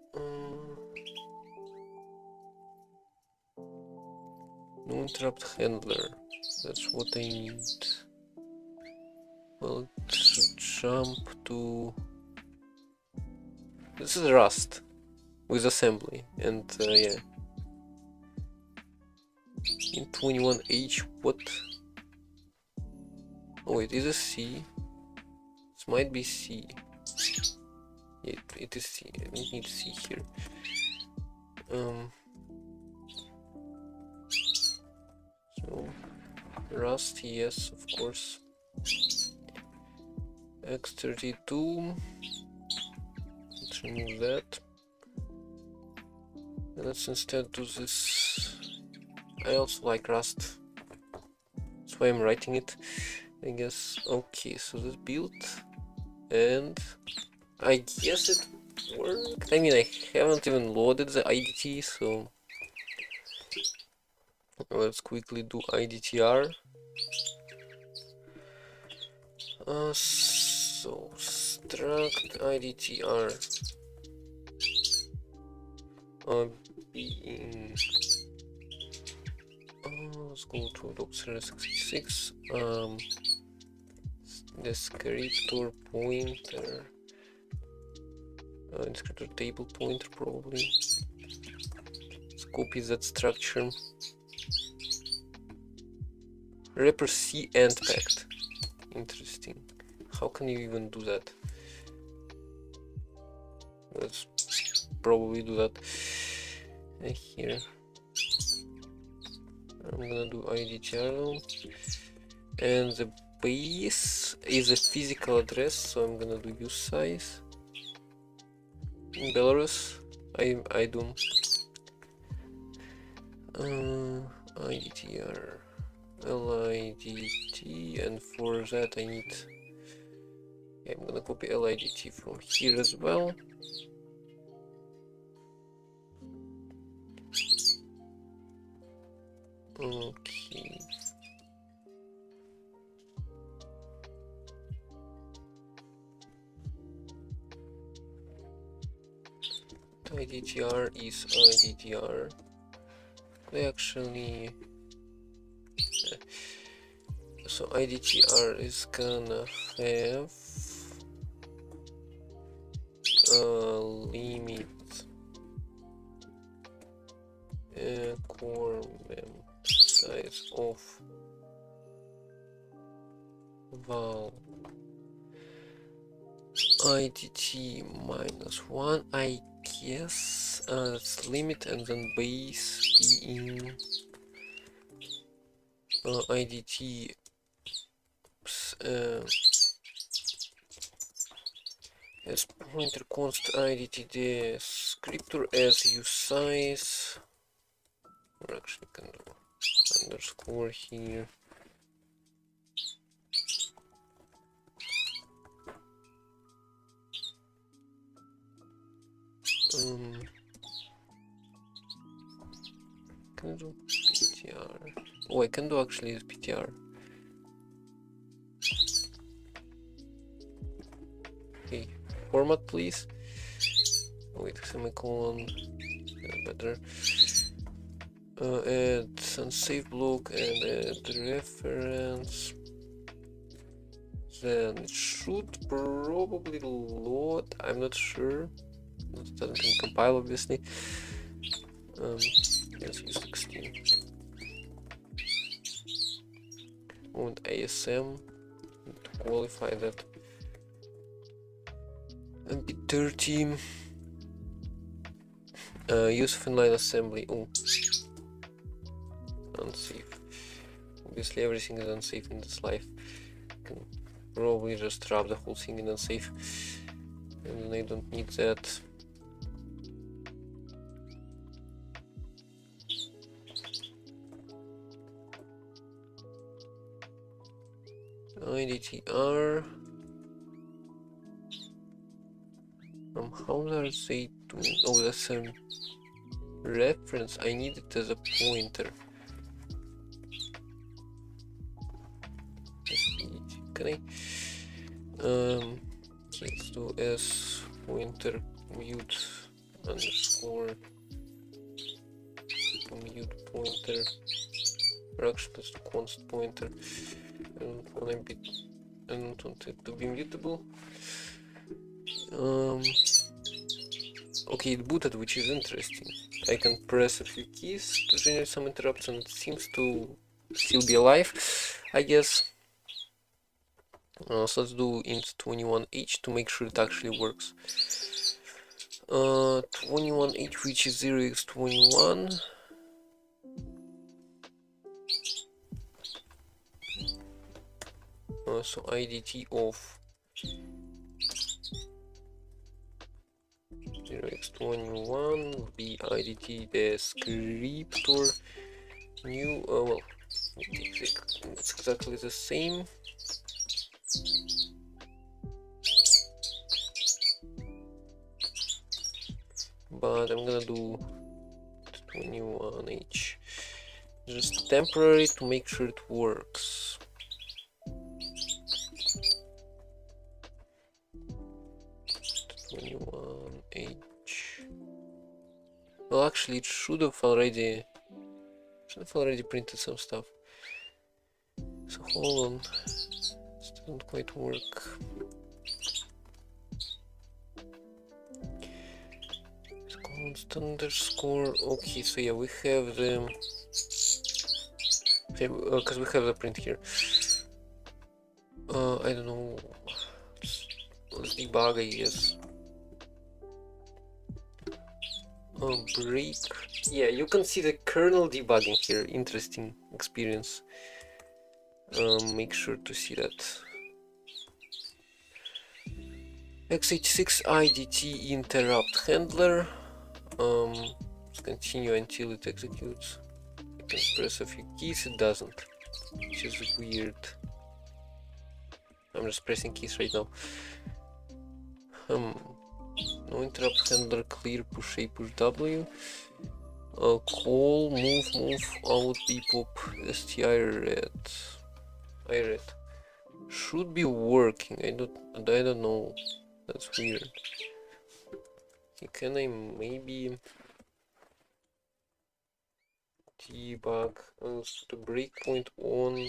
No interrupt handler. That's what I need. Well, it should jump to. This is Rust with assembly, and yeah. In 21H, what? Oh, it is a C. This might be C. Yeah, it is C. I don't need C here. So Rust, yes, of course. X32. Let's remove that. And let's instead do this. I also like Rust. That's why I'm writing it, I guess. Okay, so this build and I guess it worked. I mean, I haven't even loaded the IDT, so let's quickly do IDTR. So struct IDTR being let's go to doc.66 descriptor pointer descriptor table pointer probably. Let's copy that structure. Wrapper C and packed. Interesting. How can you even do that? Let's probably do that here. I'm gonna do IDTR, and the base is a physical address, so I'm gonna do use size. In Belarus, I do IDTR LIDT, and for that I need. I'm gonna copy LIDT from here as well. Okay. IDTR is IDTR. Actually, so IDTR is gonna have a limit core mem size of val IDT -1, I guess. That's limit, and then base being IDT as pointer const IDT descriptor as use size. Or actually can do underscore here. Can I do PTR? Oh, I can do actually use PTR. Okay, format please. Wait, semicolon. Better. Add unsafe block and add reference. Then it should probably load. I'm not sure. It doesn't compile obviously. Let's use 16. And ASM to qualify that. And B30. Use of inline assembly. Oh, unsafe. Obviously, everything is unsafe in this life. Can probably just drop the whole thing in unsafe, and then I don't need that. IDTR. How are they doing? Oh, that's a reference. I need it as a pointer. Can I? Let's do s pointer mute underscore mute pointer. Or actually, let's do const pointer. I don't want it to be mutable. Okay, it booted, which is interesting. I can press a few keys to generate some interrupts, and it seems to still be alive, I guess. So let's do int 21h to make sure it actually works. 21h, which is 0x21. So IDT of 0x21 will be IDT descriptor new. Well, it's exactly the same. but I'm gonna do 21h. Just temporary to make sure it works. H. Well, actually, it should have already printed some stuff. So hold on, this doesn't quite work. Const underscore. Okay, so yeah, we have the. Okay, because we have the print here. I don't know. Let's debug, I guess. Break. Yeah, you can see the kernel debugging here. Interesting experience. Make sure to see that. x86 IDT interrupt handler. Let's continue until it executes. You can press a few keys, it doesn't, which is weird. I'm just pressing keys right now. No interrupt handler, clear, push A, push W. Call, move, out, bpop, sti red. I read. Should be working. I don't know. That's weird. Okay, can I maybe debug the breakpoint on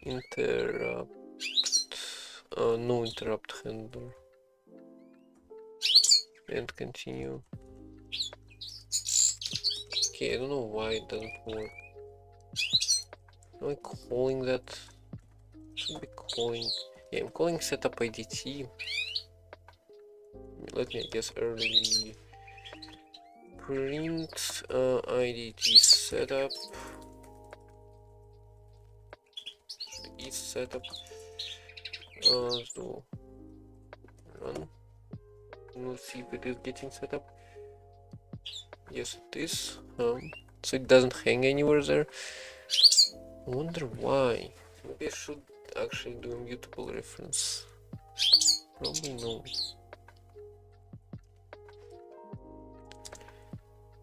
interrupt no interrupt handler and continue. Okay, I don't know why it doesn't work. Am I calling that? Should be calling. Yeah, I'm calling setup IDT. Let me guess early print IDT setup is setup. Let's do run. We'll see if it is getting set up. Yes, it is. So it doesn't hang anywhere there. I wonder why. Maybe I should actually do a mutable reference. Probably no.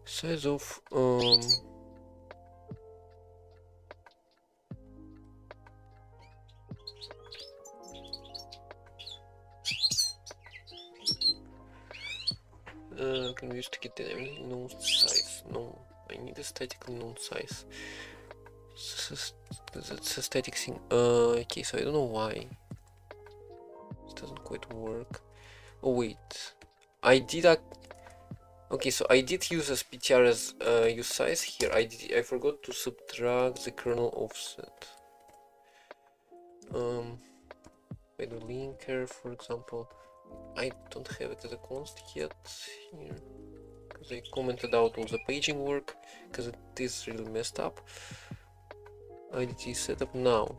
Size of can we use to get the known size? No, I need a statically known size. That's a static thing. Okay, so I don't know why it doesn't quite work. Oh wait, I did okay, so I did use as PTR as use size here. I forgot to subtract the kernel offset. By the linker, for example, I don't have it as a const yet here because I commented out all the paging work because it is really messed up. IDT setup now.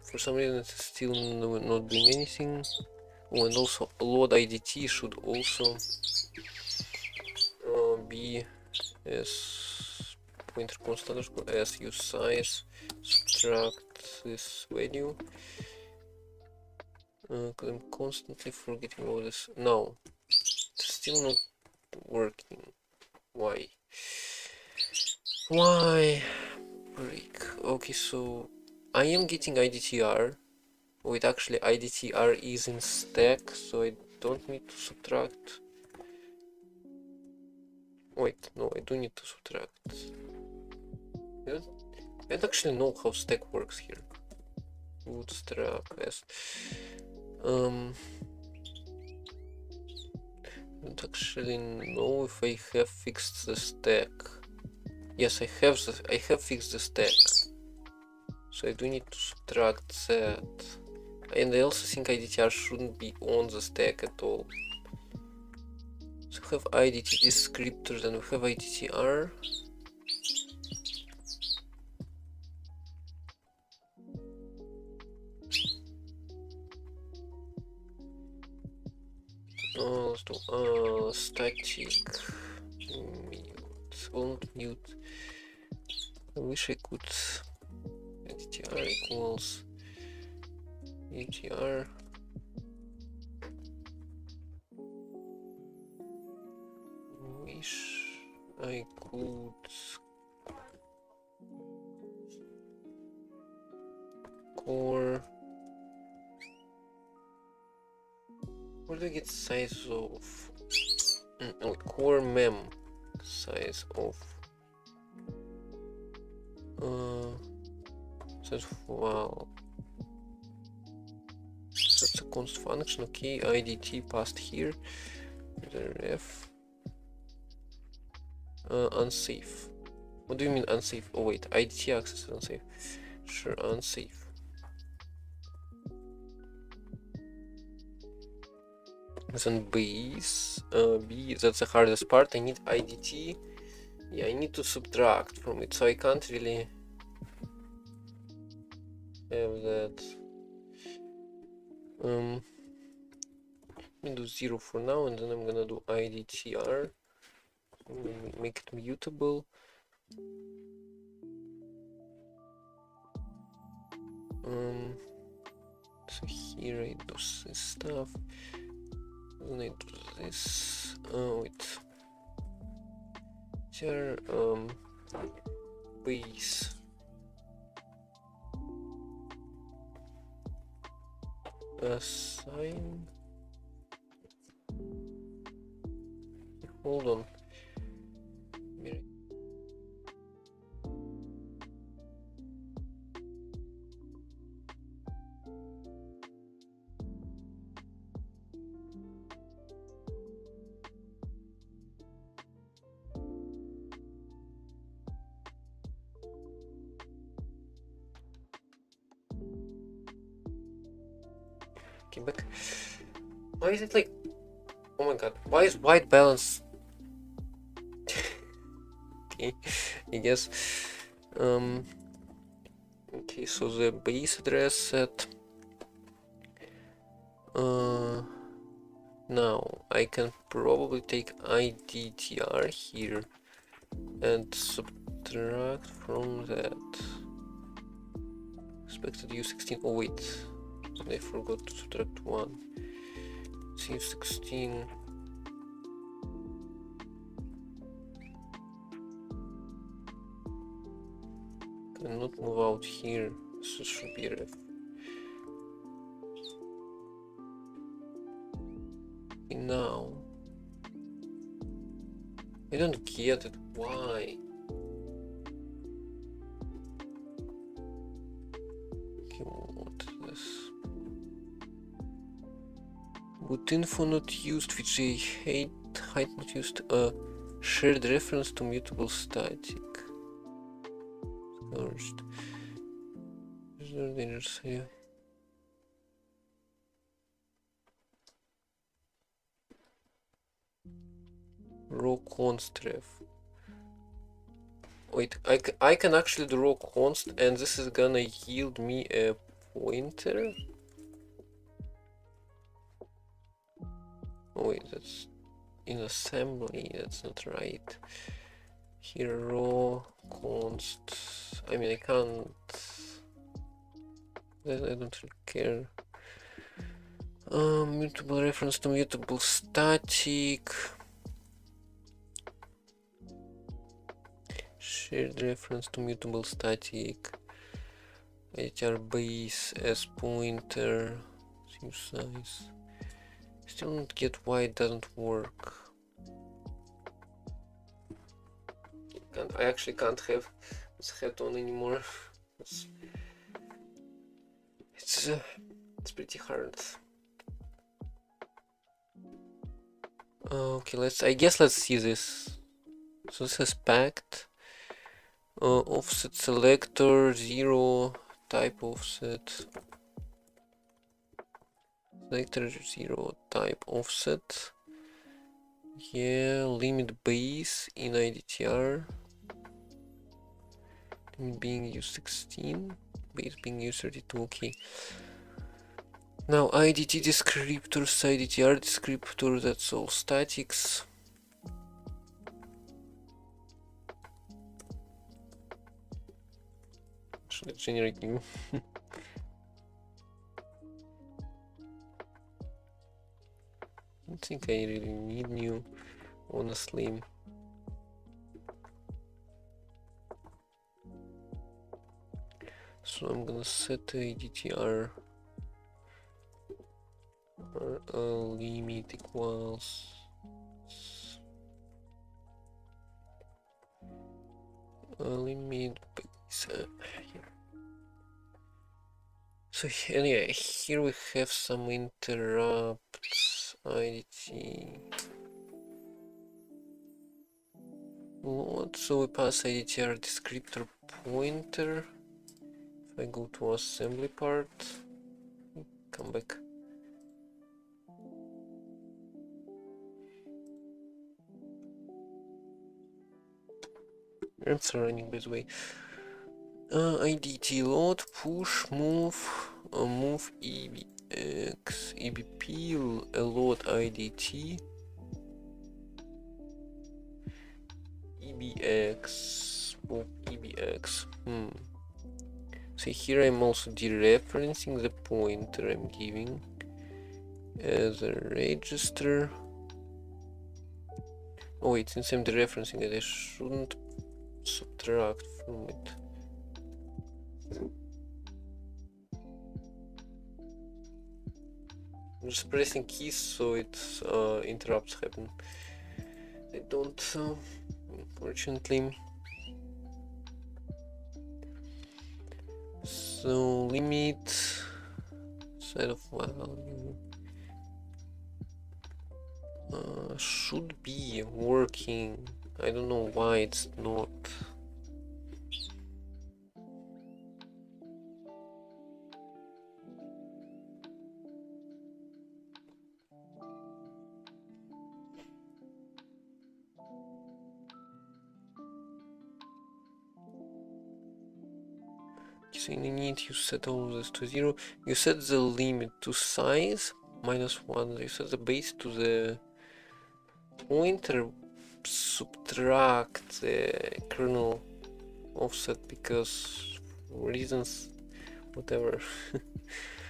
For some reason it's still not doing anything. Oh, and also load IDT should also be as pointer const underscore as use size, subtract this value. Because I'm constantly forgetting all this. No, it's still not working. Why? Why? Break. Okay, so I am getting IDTR. Wait, actually IDTR is in stack, so I don't need to subtract. Wait, no, I do need to subtract. I don't actually know how stack works here. Bootstrap s. I don't actually know if I have fixed the stack. Yes, I have fixed the stack. So I do need to subtract that. And I also think IDTR shouldn't be on the stack at all. So we have IDT descriptors and we have IDTR. Let's do static mute. Won't mute. I wish I could. IDTR equals IDTR. wish I could core. Where do I get size of core mem size of size of val. That's a const function. Okay, IDT passed here. The ref unsafe. What do you mean unsafe? Oh wait, IDT access is unsafe. Sure, unsafe. Then base B, that's the hardest part. I need IDT. Yeah, I need to subtract from it, so I can't really have that. Let me do 0 for now, and then I'm gonna do IDTR. Make it mutable. So here I do this stuff. Then I do this. Wait. Here, base. Assign. Hold on. Okay, back. Why is it like? Oh my god! Why is white balance? Okay, I guess. Okay, so the base address set. Now I can probably take IDTR here and subtract from that. Expected U16. Oh wait, I forgot to subtract 1. U16. Cannot move out here, so it should be ref. Now I don't get it. Why? Okay, what is this? With info not used, which I hate not used. Shared reference to mutable static. First, is there dangerous here? Raw const ref. Wait, I can actually do raw const, and this is gonna yield me a pointer. Oh wait, that's in assembly. That's not right. Here, raw const. I mean, I can't. I don't really care. Mutable reference to mutable static. Shared reference to mutable static. IDTR base as pointer. Same size. Still don't get why it doesn't work. I actually can't have this hat on anymore. It's pretty hard. Okay, I guess let's see this. So this is packed. Offset selector 0 type offset. Selector 0 type offset. Yeah, limit base in IDTR. Limit being U16. Base being U32. Okay. Now IDT descriptors, IDTR descriptor, that's all statics. Should I generate new? I don't think I really need new, honestly. So I'm gonna set the ADTR limit equals limit base. So anyway, here we have some interrupts IDT load. So we pass IDTR descriptor pointer. If I go to assembly part, come back. Ramps are running, by the way. IDT load, push, move, move EBX, EBP, load IDT, EBX, move EBX. So here I'm also dereferencing the pointer I'm giving as a register. Oh wait, since I'm dereferencing it, I shouldn't subtract from it. I'm just pressing keys so it interrupts happen. I don't, unfortunately. So limit set of value should be working. I don't know why it's not. So in init you set all this to 0. You set the limit to size -1. You set the base to the pointer. Subtract the kernel offset because reasons, whatever.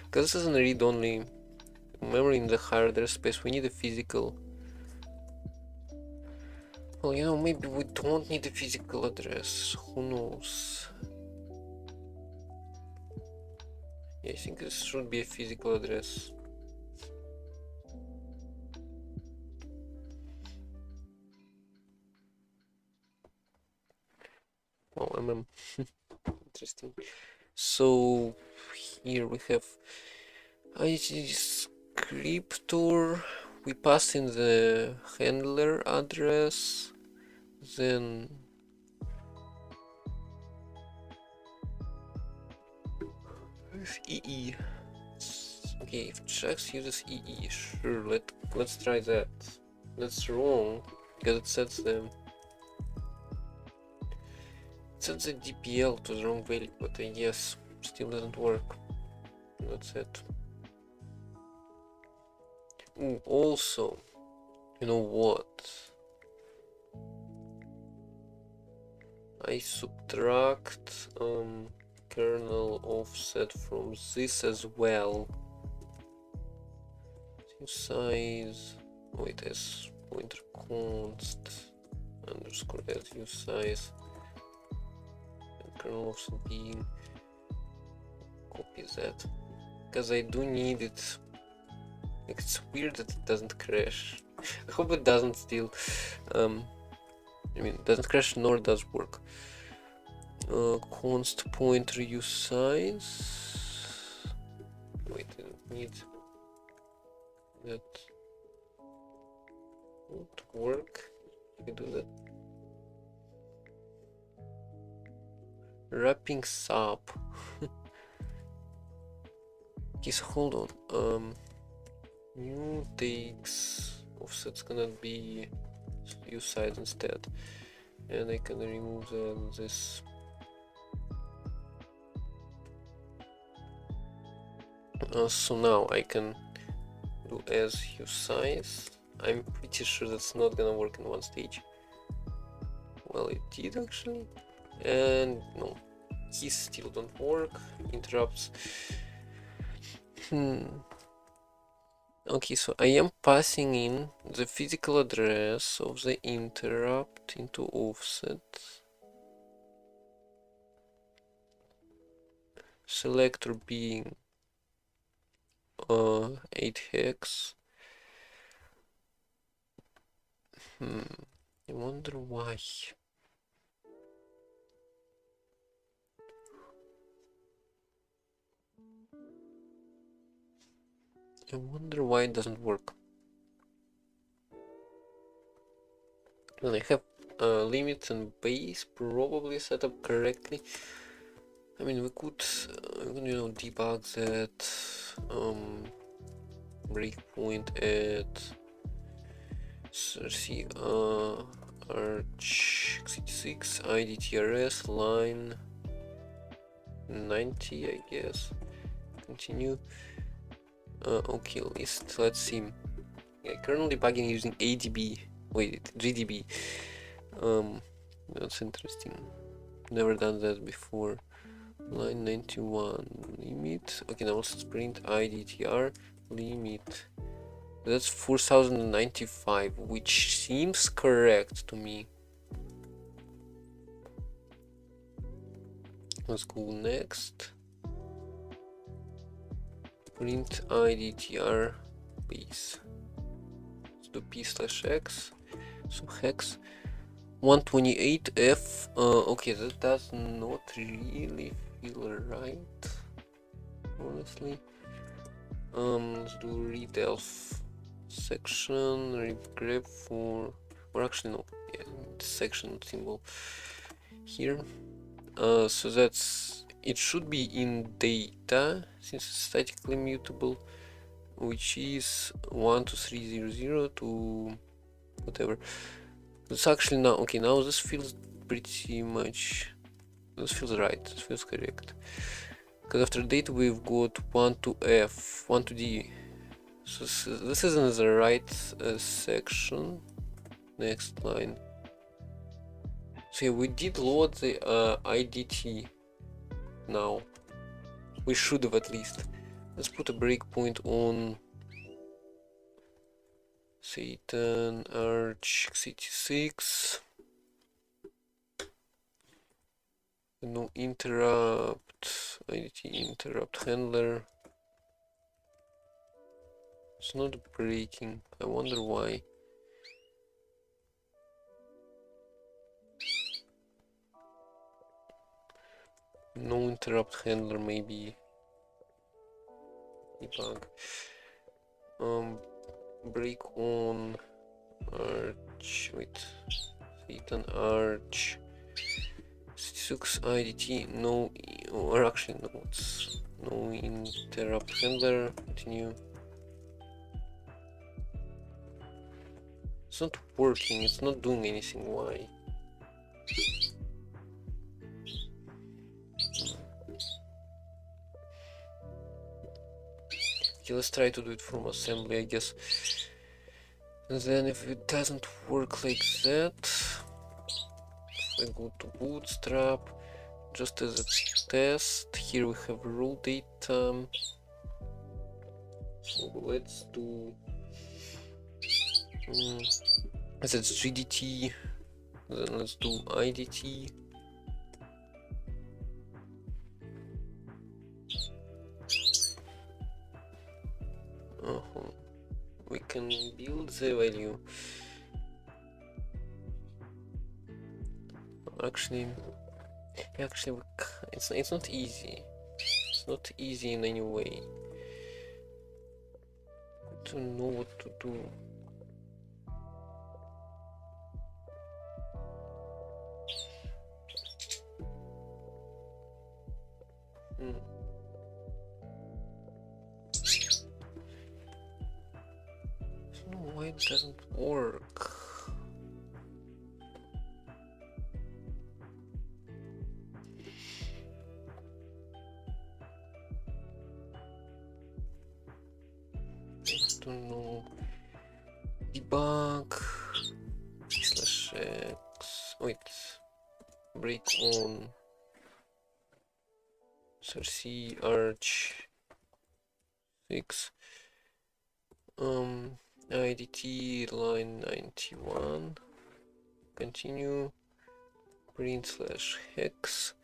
Because this isn't read-only memory in the hard address space. We need a physical. Well, you know, maybe we don't need a physical address. Who knows? Yeah, I think this should be a physical address. Oh, interesting. So here we have IDT descriptor. We pass in the handler address, then EE. Okay, if Jax uses EE, sure, let's try that. That's wrong, because it sets the DPL to the wrong value, but I guess still doesn't work. That's it. Ooh, also, you know what? I subtract kernel offset from this as well. Size. Wait, as pointer const underscore SU size and kernel offset being. Copy that because I do need it. It's weird that it doesn't crash. I hope it doesn't still. I mean, it doesn't crash nor does work. Const pointer use size. Wait, I don't need that. Won't work if I do that. Wrapping sub. Okay, so hold on. New takes offset's gonna be use size instead, and I can remove this. So now I can do as use size. I'm pretty sure that's not gonna work in one stage. Well, it did actually, and no, keys still don't work. Interrupts. Okay, so I am passing in the physical address of the interrupt into offset. selector being 8 hex. I wonder why. I wonder why it doesn't work. When I have limits and base probably set up correctly. I mean, we could, debug that breakpoint at see arch 66 idtrs line 90, I guess. Continue. Okay, list. Let's see. Yeah, currently debugging using ADB. Wait, GDB. That's interesting. Never done that before. Line 91 limit. Okay, now let's print idtr limit. That's 4095, which seems correct to me. Let's go next. Print idtr base. Let's do p/x. So hex 128f. Okay, that does not really feel right, honestly. Let's do redelf section, grep for, or actually no, yeah, section symbol here. So that's, it should be in data since it's statically mutable, which is 12300 to whatever. It's actually now, okay, now this feels pretty much, this feels right, this feels correct. Because after data we've got 1 to F, 1 to D. So this isn't the right section. Next line. So yeah, we did load the IDT now. We should have at least. Let's put a breakpoint on Satan Arch 66. No interrupt, IDT interrupt handler. It's not breaking. I wonder why. No interrupt handler, maybe. Debug. Break on Arch. Wait. Satan Arch 66 IDT. No, or actually no. It's no interrupt handler. Continue. It's not working. It's not doing anything. Why? Okay, let's try to do it from assembly, I guess. And then if it doesn't work like that, I go to bootstrap, just as a test. Here we have raw data. So let's do that's GDT. Then let's do IDT. We can build the value. Actually, it's not easy. It's not easy in any way. I don't know what to do. No, why it doesn't work? I don't know. Debug /x. Wait. Break on src arch 6. IDT line 91. Continue. Print /hex.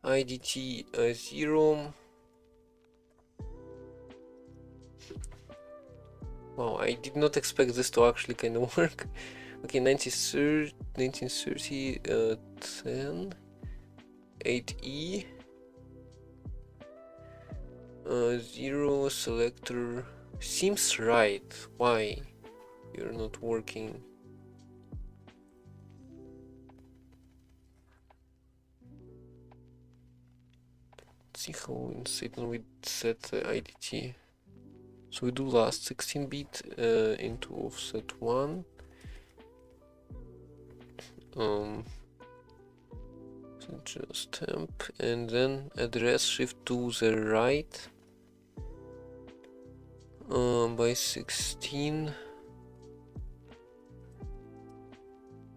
IDT 0. Wow, I did not expect this to actually kind of work. Okay, 1930, 10, 8E, 0 selector. Seems right. Why you're not working? Let's see how in Satan we set IDT. So we do last 16-bit into offset 1. So just temp and then address shift to the right by 16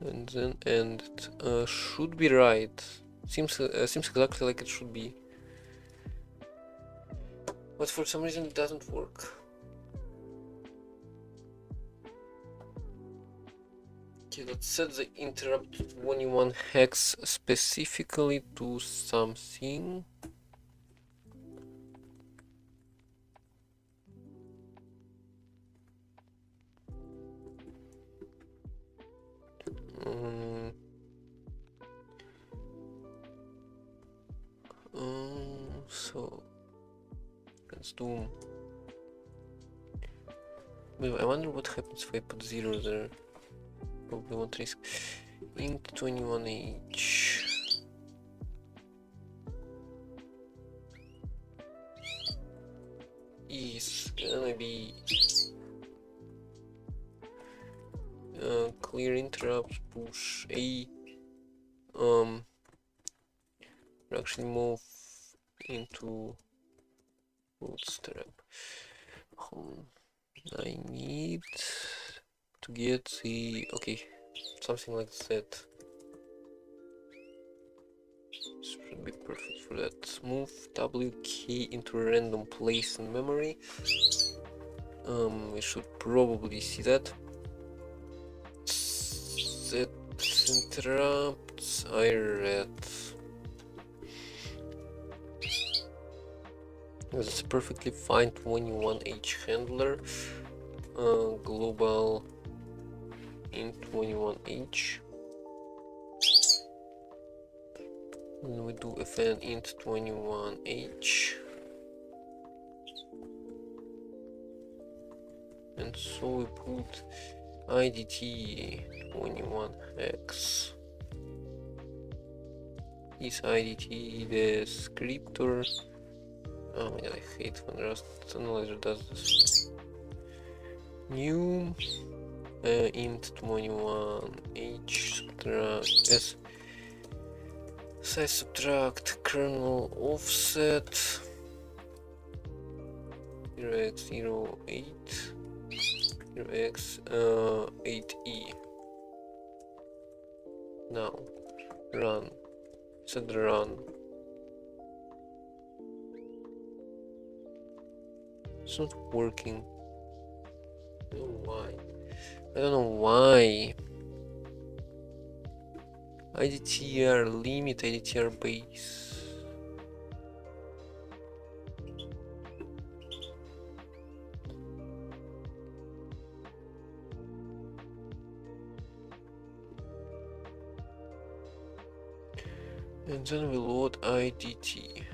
and then end. Should be right. Seems exactly like it should be, but for some reason it doesn't work. Okay, let's set the interrupt 21 hex specifically to something. So let's do. Wait, I wonder what happens if I put 0 there. Probably won't risk. Int 21H. Is gonna be clear interrupts, push A. Actually move into bootstrap. I need to get the something like that. This should be perfect for that. Move W key into a random place in memory. We should probably see that. Set interrupts I read. It's a perfectly fine 21H handler. Global int 21H. And we do fn int 21H. And so we put IDT 21hex. Is IDT descriptor? Oh my god, I hate when Rust Analyzer does this. New int 21h subtract s size subtract kernel offset 0x08 0x8e. Now run. Set the run. It's not working. I don't know why. I don't know why. IDTR limit, IDTR base. And then we load IDT.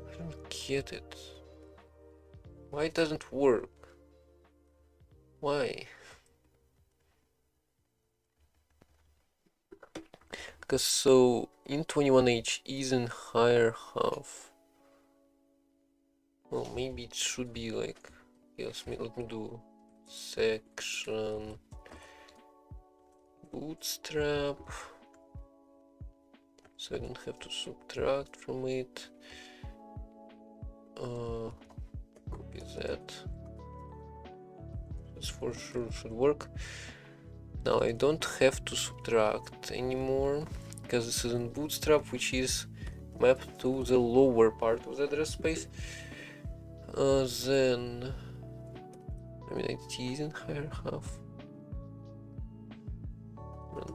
I don't get it. Why it doesn't work? Why? Because so int 21h is in higher half. Well, maybe it should be like, yes, let me do section bootstrap, so I don't have to subtract from it. Copy that. This for sure should work. Now I don't have to subtract anymore because this is in bootstrap, which is mapped to the lower part of the address space. Then I mean it is in higher half. Run.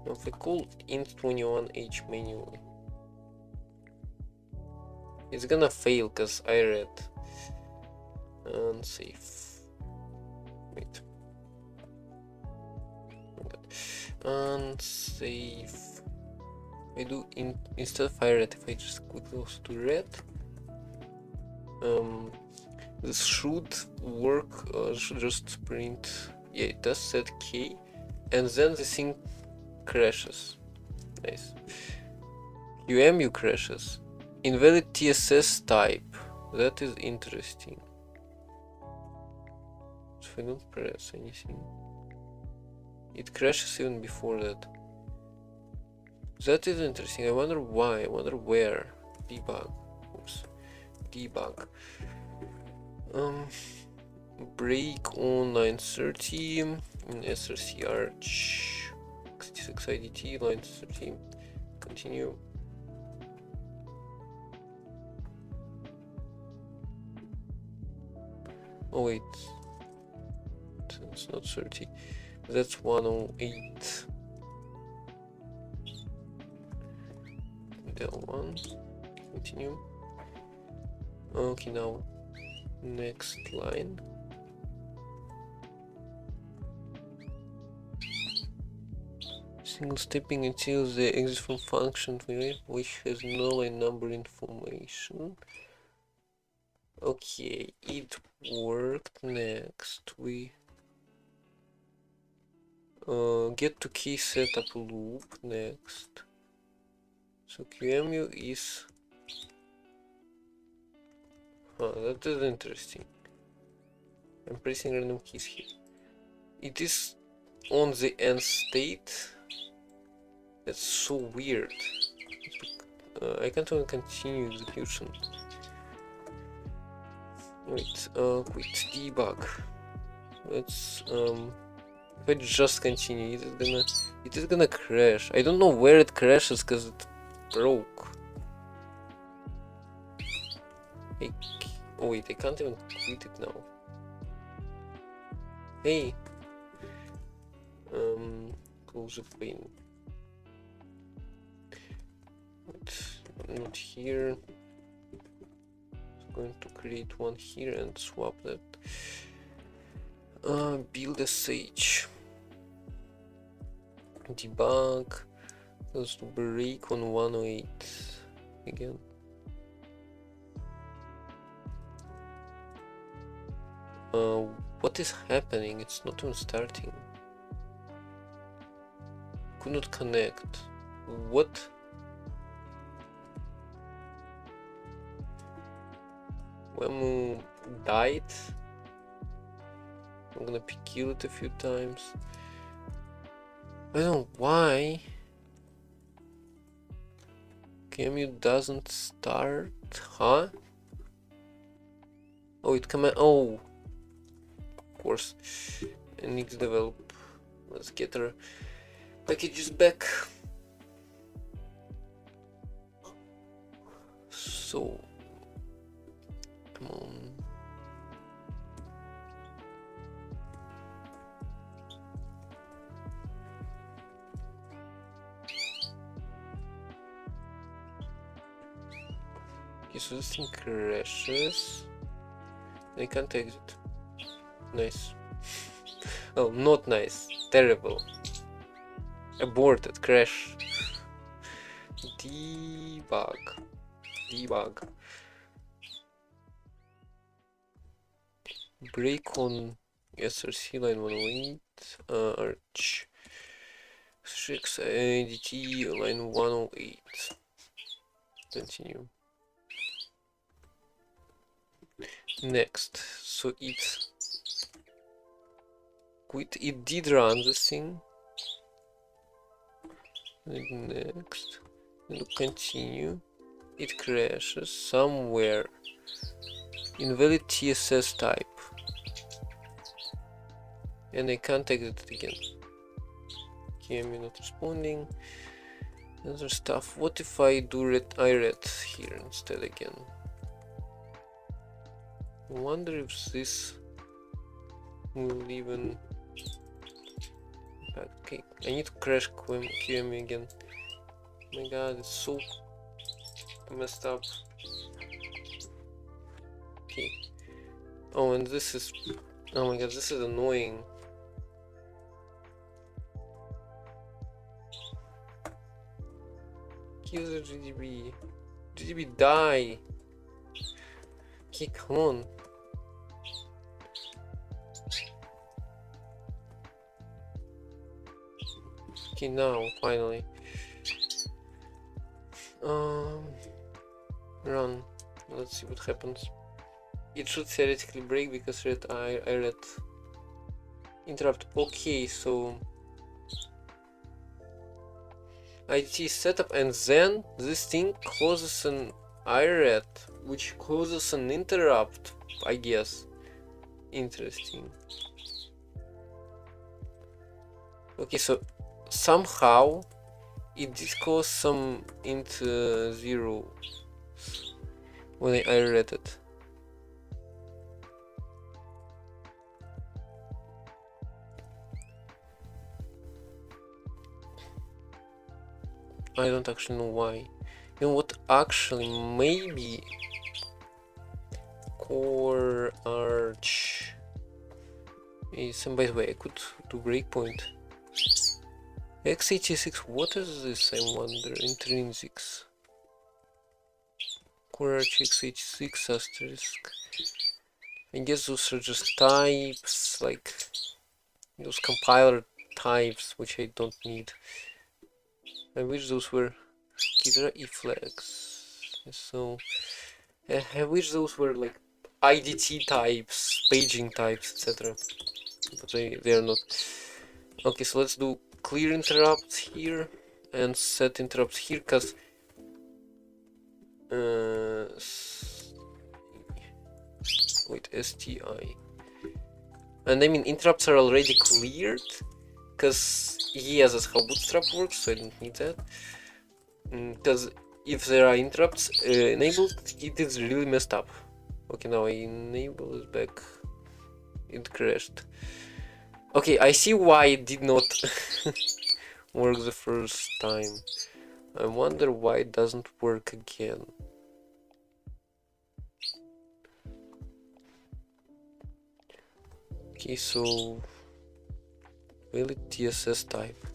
Now if I call int21h manually, it's gonna fail because I read. Unsafe. Wait. Unsafe. I do instead of iRed, if I just quickly also do red, this should work. Should just print. Yeah, it does set k, and then the thing crashes. Nice. QEMU crashes. Invalid TSS type. That is interesting. So if I don't press anything, it crashes even before that. That is interesting. I wonder why. I wonder where. Debug. Oops. Debug. Break on line 30 in SRC arch 66 IDT line 30. Continue. Oh wait, it's not 30. That's 108. Del 1. Continue. Okay, now next line. Single stepping until the exit from function which has no line number information. Okay, it worked. Next we get to key setup loop next. So QEMU is that is interesting. I'm pressing random keys here. It is on the end state. That's so weird. I can't even continue execution. Wait, quit debug. Let's if I just continue, it is gonna crash. I don't know where it crashes because it broke. Oh wait, I can't even quit it now. Hey, close the pane. Not here. I'm going to create one here and swap that. Build SH. Debug. Let's break on 108 again. What is happening? It's not even starting. Could not connect. What? Wemu died. I'm gonna kill it a few times. I don't know why. QEMU doesn't start, huh? Oh, it command. Oh, of course. I need to develop. Let's get our packages back. So, come on. Okay, so this thing crashes. I can't exit. Nice. Oh, not nice. Terrible. Aborted. Crash. Debug. Debug. Break on SRC line 108. Arch. 6 IDT line 108. Continue. Next. So it quit. It did run this thing. And next. And continue. It crashes somewhere. Invalid TSS type. And I can't exit it again. QEMU not responding. Other stuff. What if I do iRed here instead again? I wonder if this will even... Okay, I need to crash QEMU again. Oh my god, it's so messed up. Okay. Oh, and this is... Oh my god, this is annoying. Kill the GDB. GDB, die! Okay, come on. Okay, now, finally. Run. Let's see what happens. It should theoretically break because I read interrupt. Okay, so IT setup, and then this thing causes an IRET, which causes an interrupt, I guess. Interesting. Okay, so somehow it did cause some int 0 when I read it. I don't actually know why. You know what? Actually, maybe core arch is. And by the way, I could do breakpoint. x86. What is this? I wonder. Intrinsics. Core arch x86 asterisk. I guess those are just types, like those compiler types, which I don't need. I wish those were Kidra E flags. So I wish those were like IDT types, paging types, etc. But they are not. Okay, so let's do clear interrupts here and set interrupts here, cause wait, STI. And I mean interrupts are already cleared, cause yes, that's how Bootstrap works, so I don't need that. Because if there are interrupts enabled, it is really messed up. Okay, now I enable it back. It crashed. Okay, I see why it did not work the first time. I wonder why it doesn't work again. Okay, so valid TSS type.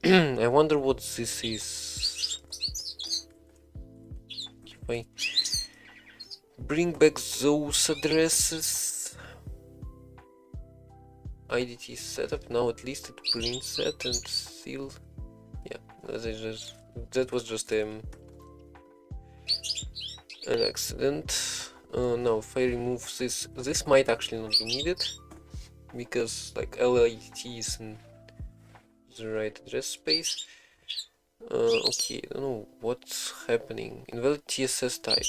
I wonder what this is. If I bring back those addresses, IDT setup, now at least it prints that and still, yeah, that was just an accident. Now if I remove this might actually not be needed, because like LIT is in the right address space. Okay, I don't know what's happening. Invalid TSS type.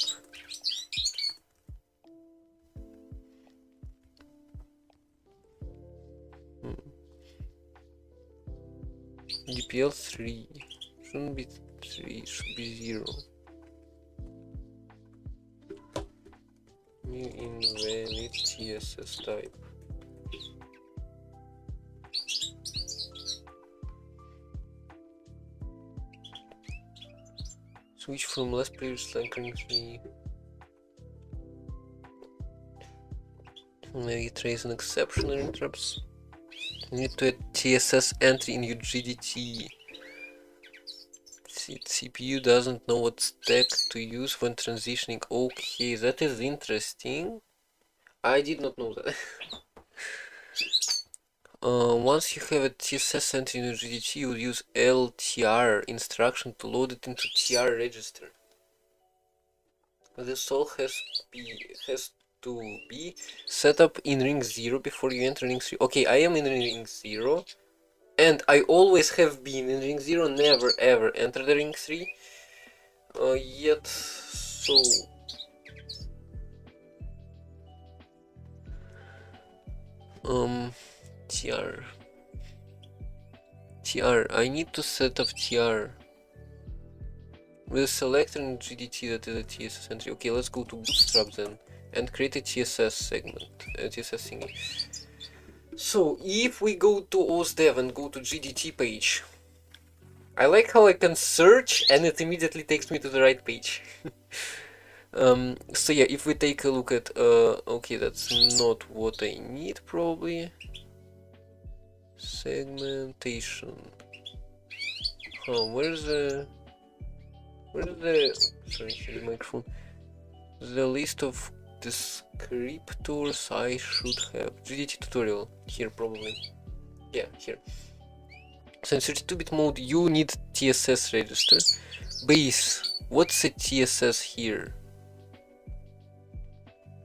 DPL 3 shouldn't be 3, should be 0. New invalid TSS type. Switch from last previous line currently. Maybe trace an exception or interrupts. You need to add TSS entry in your GDT. CPU doesn't know what stack to use when transitioning. Okay, that is interesting. I did not know that. Once you have a TSS entry in your GDT, you will use LTR instruction to load it into TR register. This all has to be set up in ring 0 before you enter ring 3. Okay, I am in ring 0, and I always have been in ring 0, never ever enter the ring 3 yet, so TR, I need to set up TR with a selector in GDT that is a TSS entry. Okay, let's go to Bootstrap then and create a TSS segment, a TSS thingy. So if we go to OSDev and go to GDT page, I like how I can search and it immediately takes me to the right page. So yeah, if we take a look at, okay, that's not what I need probably. Segmentation. Where's the, sorry, the microphone. The list of descriptors I should have. GDT tutorial, here probably. Yeah, here. So in 32-bit mode, you need TSS register. Base, what's a TSS here?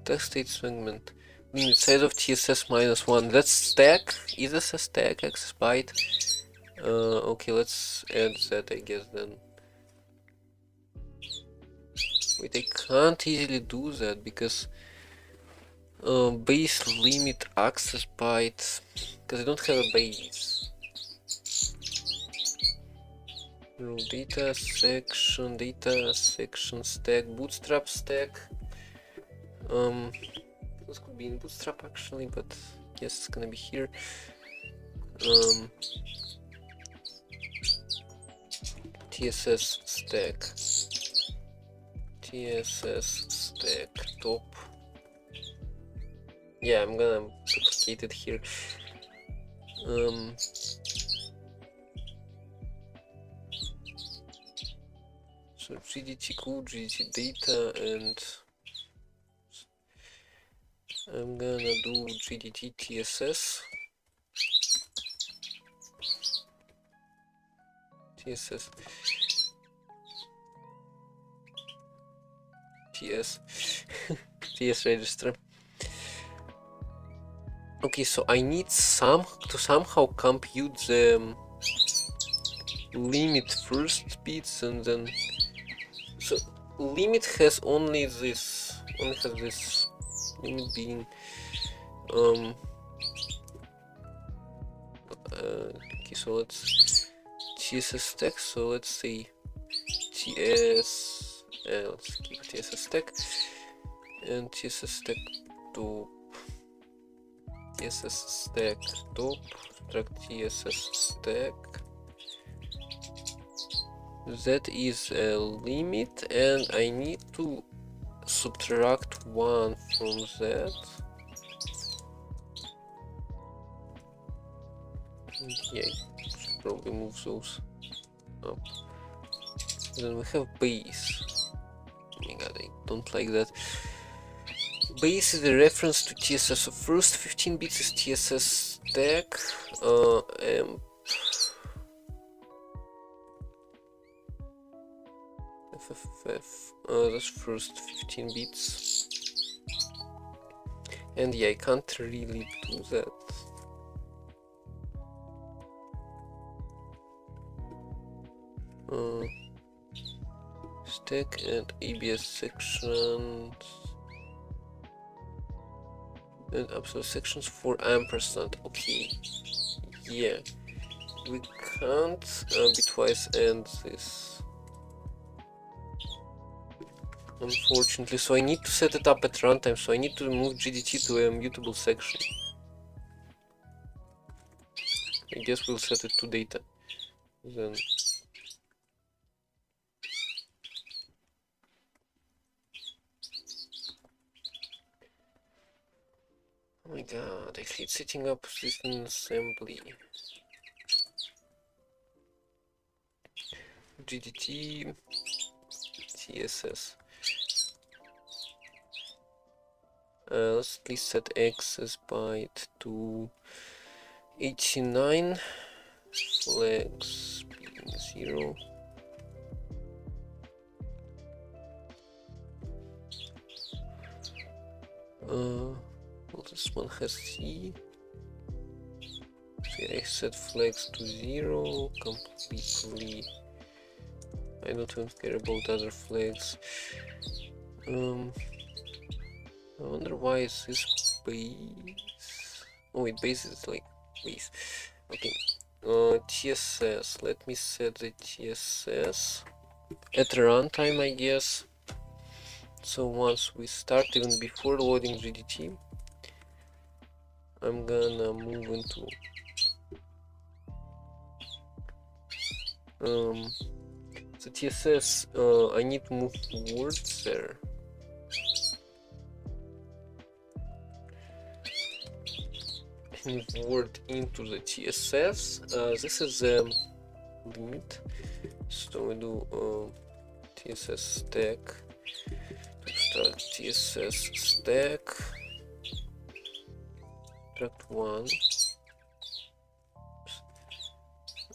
Text state segment. Limit size of TSS -1. That's stack. Is this a stack? Access byte. Okay, let's add that, I guess, then. Wait, I can't easily do that because base limit access byte, because I don't have a base. Row data section stack, bootstrap stack. This could be in bootstrap actually, but yes, it's gonna be here. TSS stack top. Yeah, I'm gonna duplicate it here. So GDT code, GDT data, and I'm gonna do GDT TSS. TS register. Okay, so I need to somehow compute the limit first bits, and then so limit has only this, limit being okay, so let's TSS stack, so let's say TS, let's keep TSS stack, and TSS stack top, TSS stack top, subtract TSS stack. That is a limit, and I need to subtract 1 from that. And yeah, should probably move those up. Then we have base. Oh my god, I don't like that. Base is a reference to TSS. So first 15 bits is TSS stack. FFF. That's first 15 bits. And yeah, I can't really do that. Stack and ABS sections and absolute sections for ampersand. Okay, yeah, we can't bitwise end this, unfortunately. So I need to set it up at runtime. So I need to move GDT to a mutable section. I guess we'll set it to data then. Oh my god, I hate setting up this in assembly. GDT TSS. Let's at least set access byte to 89, flags being 0. Well, this one has C. So yeah, I set flags to 0 completely. I don't even care about other flags. I wonder why is this base? Oh wait, base is like base. Okay. TSS. Let me set the TSS at runtime, I guess. So once we start, even before loading GDT, I'm gonna move into the TSS. I need to move words there. Move word into the TSS. This is the limit. So we do TSS stack. Start TSS stack. Subtract 1.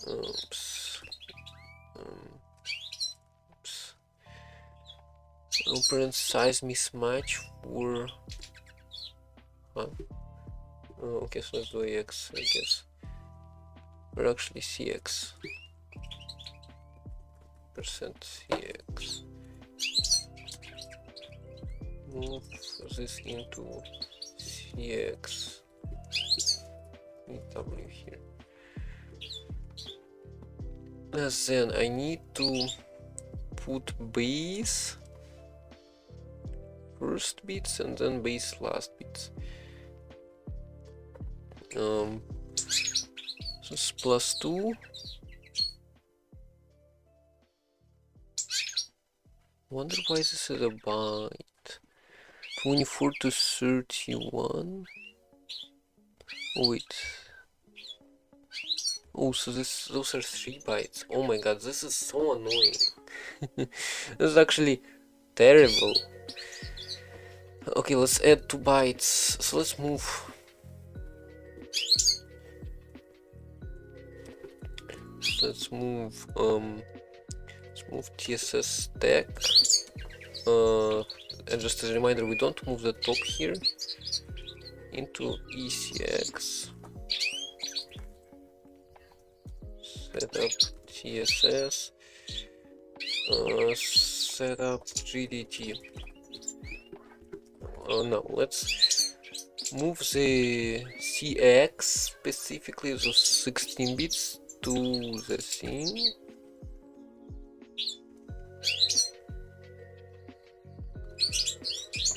Oops. Oops. Operand size mismatch for. Huh? Okay, so let's do AX, I guess. Or actually CX. %CX. Move this into CX. W here. And then I need to put base first bits and then base last bits. So it's +2. Wonder why this is a byte. 24 to 31. Oh, wait. Oh, so those are 3 bytes. Oh my god, this is so annoying. This is actually terrible. Okay, let's add 2 bytes. So let's move. Let's move TSS stack. And just as a reminder, we don't move the top here into ECX. Set up TSS. Set up GDT. No, let's move the CX, specifically those 16 bits, to the thing.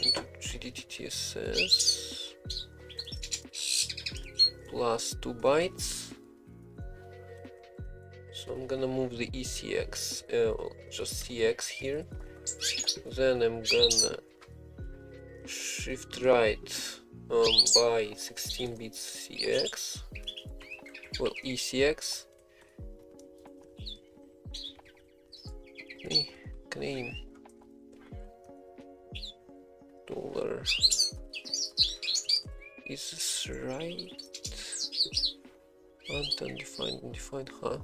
Into GDT TSS plus 2 bytes. So I'm gonna move the ECX, just CX here. Then I'm gonna shift right by 16 bits CX. Well, ECX. Okay, claim dollar. Is this right? Undefined, huh?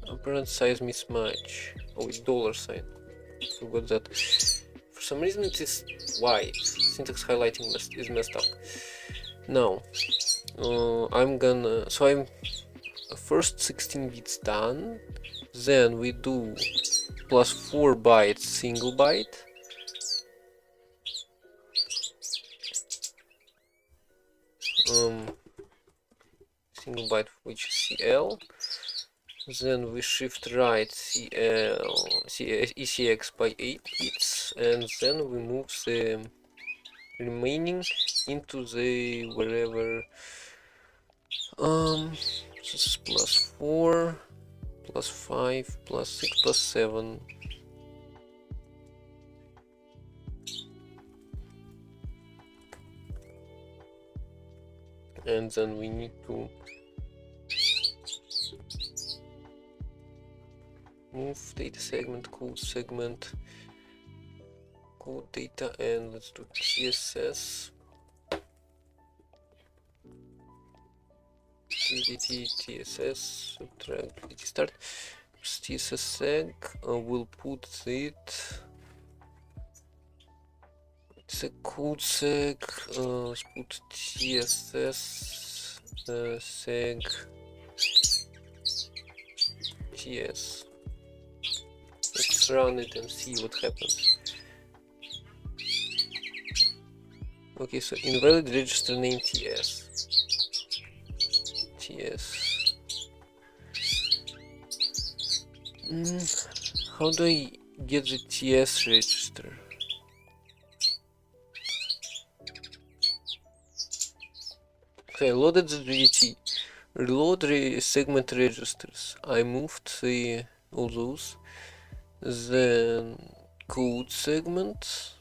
Apparent size mismatch. Oh, it's $sign. Forgot that. For some reason it is white. Syntax highlighting is messed up. Now, I'm first 16 bits done. Then we do +4 bytes single byte. Single byte, which is CL. Then we shift right ECX by 8 bits, and then we move the remaining into the wherever. This is +4, +5, +6, +7. And then we need to move data segment, code segment, code data, and let's do TSS. GDT TSS, subtract GDT start. TSS seg, we'll put it. It's a code seg. Let's put TSS seg TS. Let's run it and see what happens. Okay, so invalid register name TS. How do I get the TS register? So I loaded the GDT. Reload segment registers. I moved all those. Then code segment.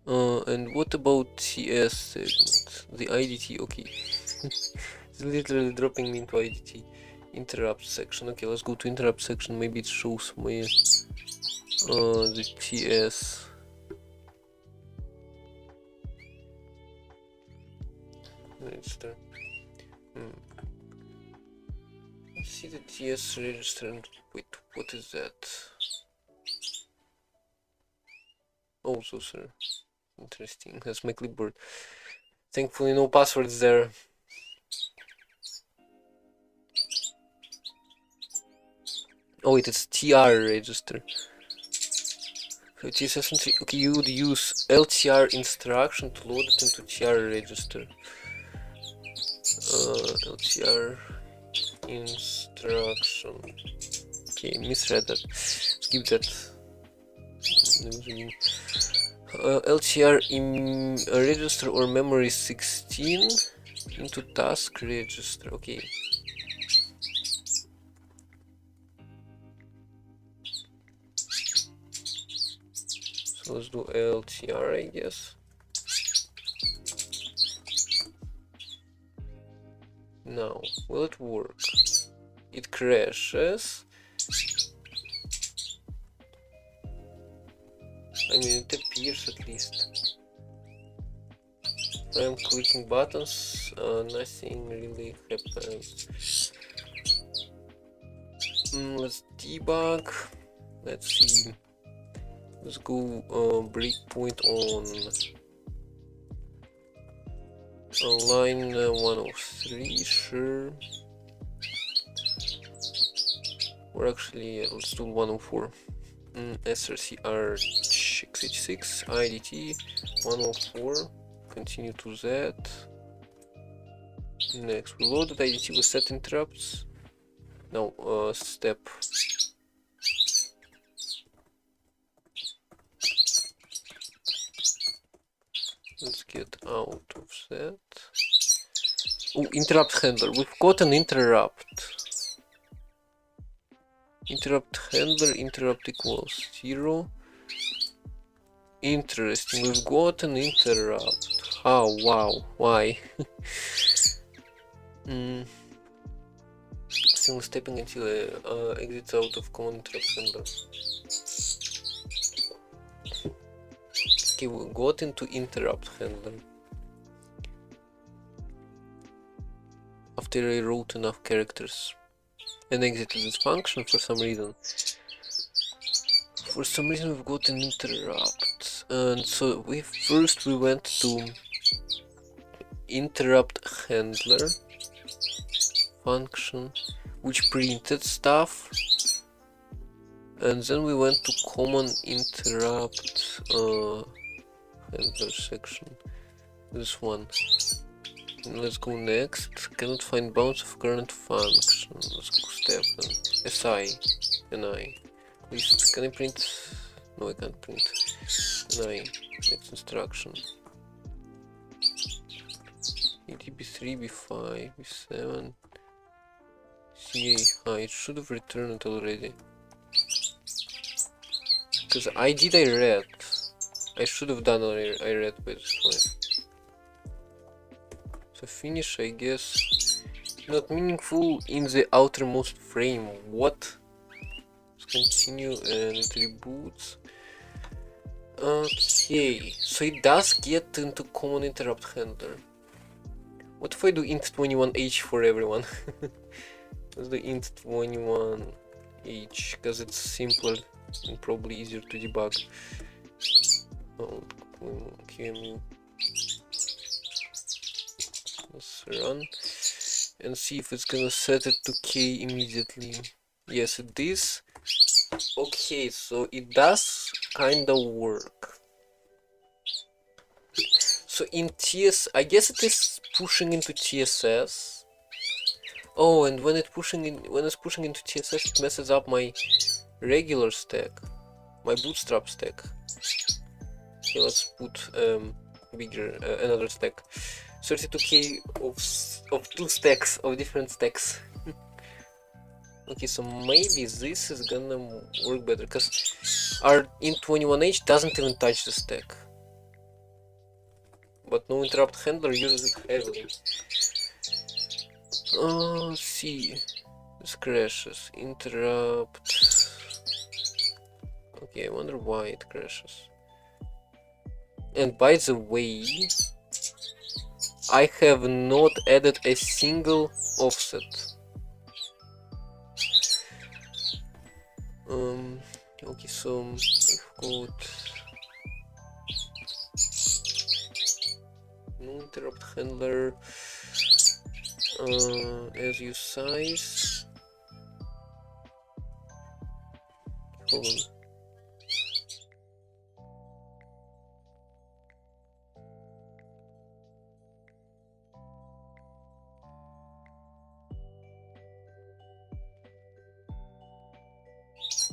And what about TS segment? The IDT, okay. It's literally dropping me into IDT. Interrupt section. Okay, let's go to interrupt section. Maybe it shows me the TS. Register. Let's see the TS register and wait, what is that? Oh, so sir. Interesting. That's my clipboard. Thankfully no passwords there. Oh wait, it's TR register. So TSS entry. Okay, you would use LTR instruction to load it into TR register. LTR instruction. Okay, misread that. Skip that. LTR in register or memory 16 into task register. Okay. So let's do LTR, I guess. Now, will it work? It crashes. I mean, it appears at least. I'm clicking buttons, nothing really happens. Let's debug. Let's see. Let's go breakpoint on line 103, sure. Or actually, let's do 104. SRCR 686, IDT 104. Continue to that. Next, we loaded IDT with set interrupts. Now, step. Let's get out of that. Oh, interrupt handler. We've got an interrupt. Interrupt handler, interrupt equals 0. Interesting, we've got an interrupt. Oh, wow, why? Still stepping until exits out of common interrupt handler. Okay, we got into interrupt handler. After I wrote enough characters and exited this function for some reason. For some reason we've got an interrupt. And so we went to interrupt handler function, which printed stuff. And then we went to common interrupt handler section. This one. And let's go next. Cannot find bounds of current function. Let's go step and SI NI. Please, can I print? No, I can't print. NI. Next instruction. B3, B5, B7. CA high. It should have returned it already. Because I read. I should have done I read by this point. So finish, I guess. Not meaningful in the outermost frame. What? Let's continue and it reboots. Okay, so it does get into common interrupt handler. What if I do int 21h for everyone? Let's do int 21h because it's simpler and probably easier to debug. Oh, QEMU. Let's run and see if it's gonna set it to K immediately. Yes, it is. Okay, so it does kinda work. So in TS, I guess it is pushing into TSS. Oh, and when it's pushing into TSS, it messes up my regular stack, my bootstrap stack. Okay, let's put bigger another stack. 32k of two stacks of different stacks. Okay, so maybe this is gonna work better because our int21h doesn't even touch the stack, but no interrupt handler uses it heavily. Let's see. This crashes. Interrupt. Okay, I wonder why it crashes. And by the way, I have not added a single offset. Okay, so I've got no interrupt handler as you size. Hold on.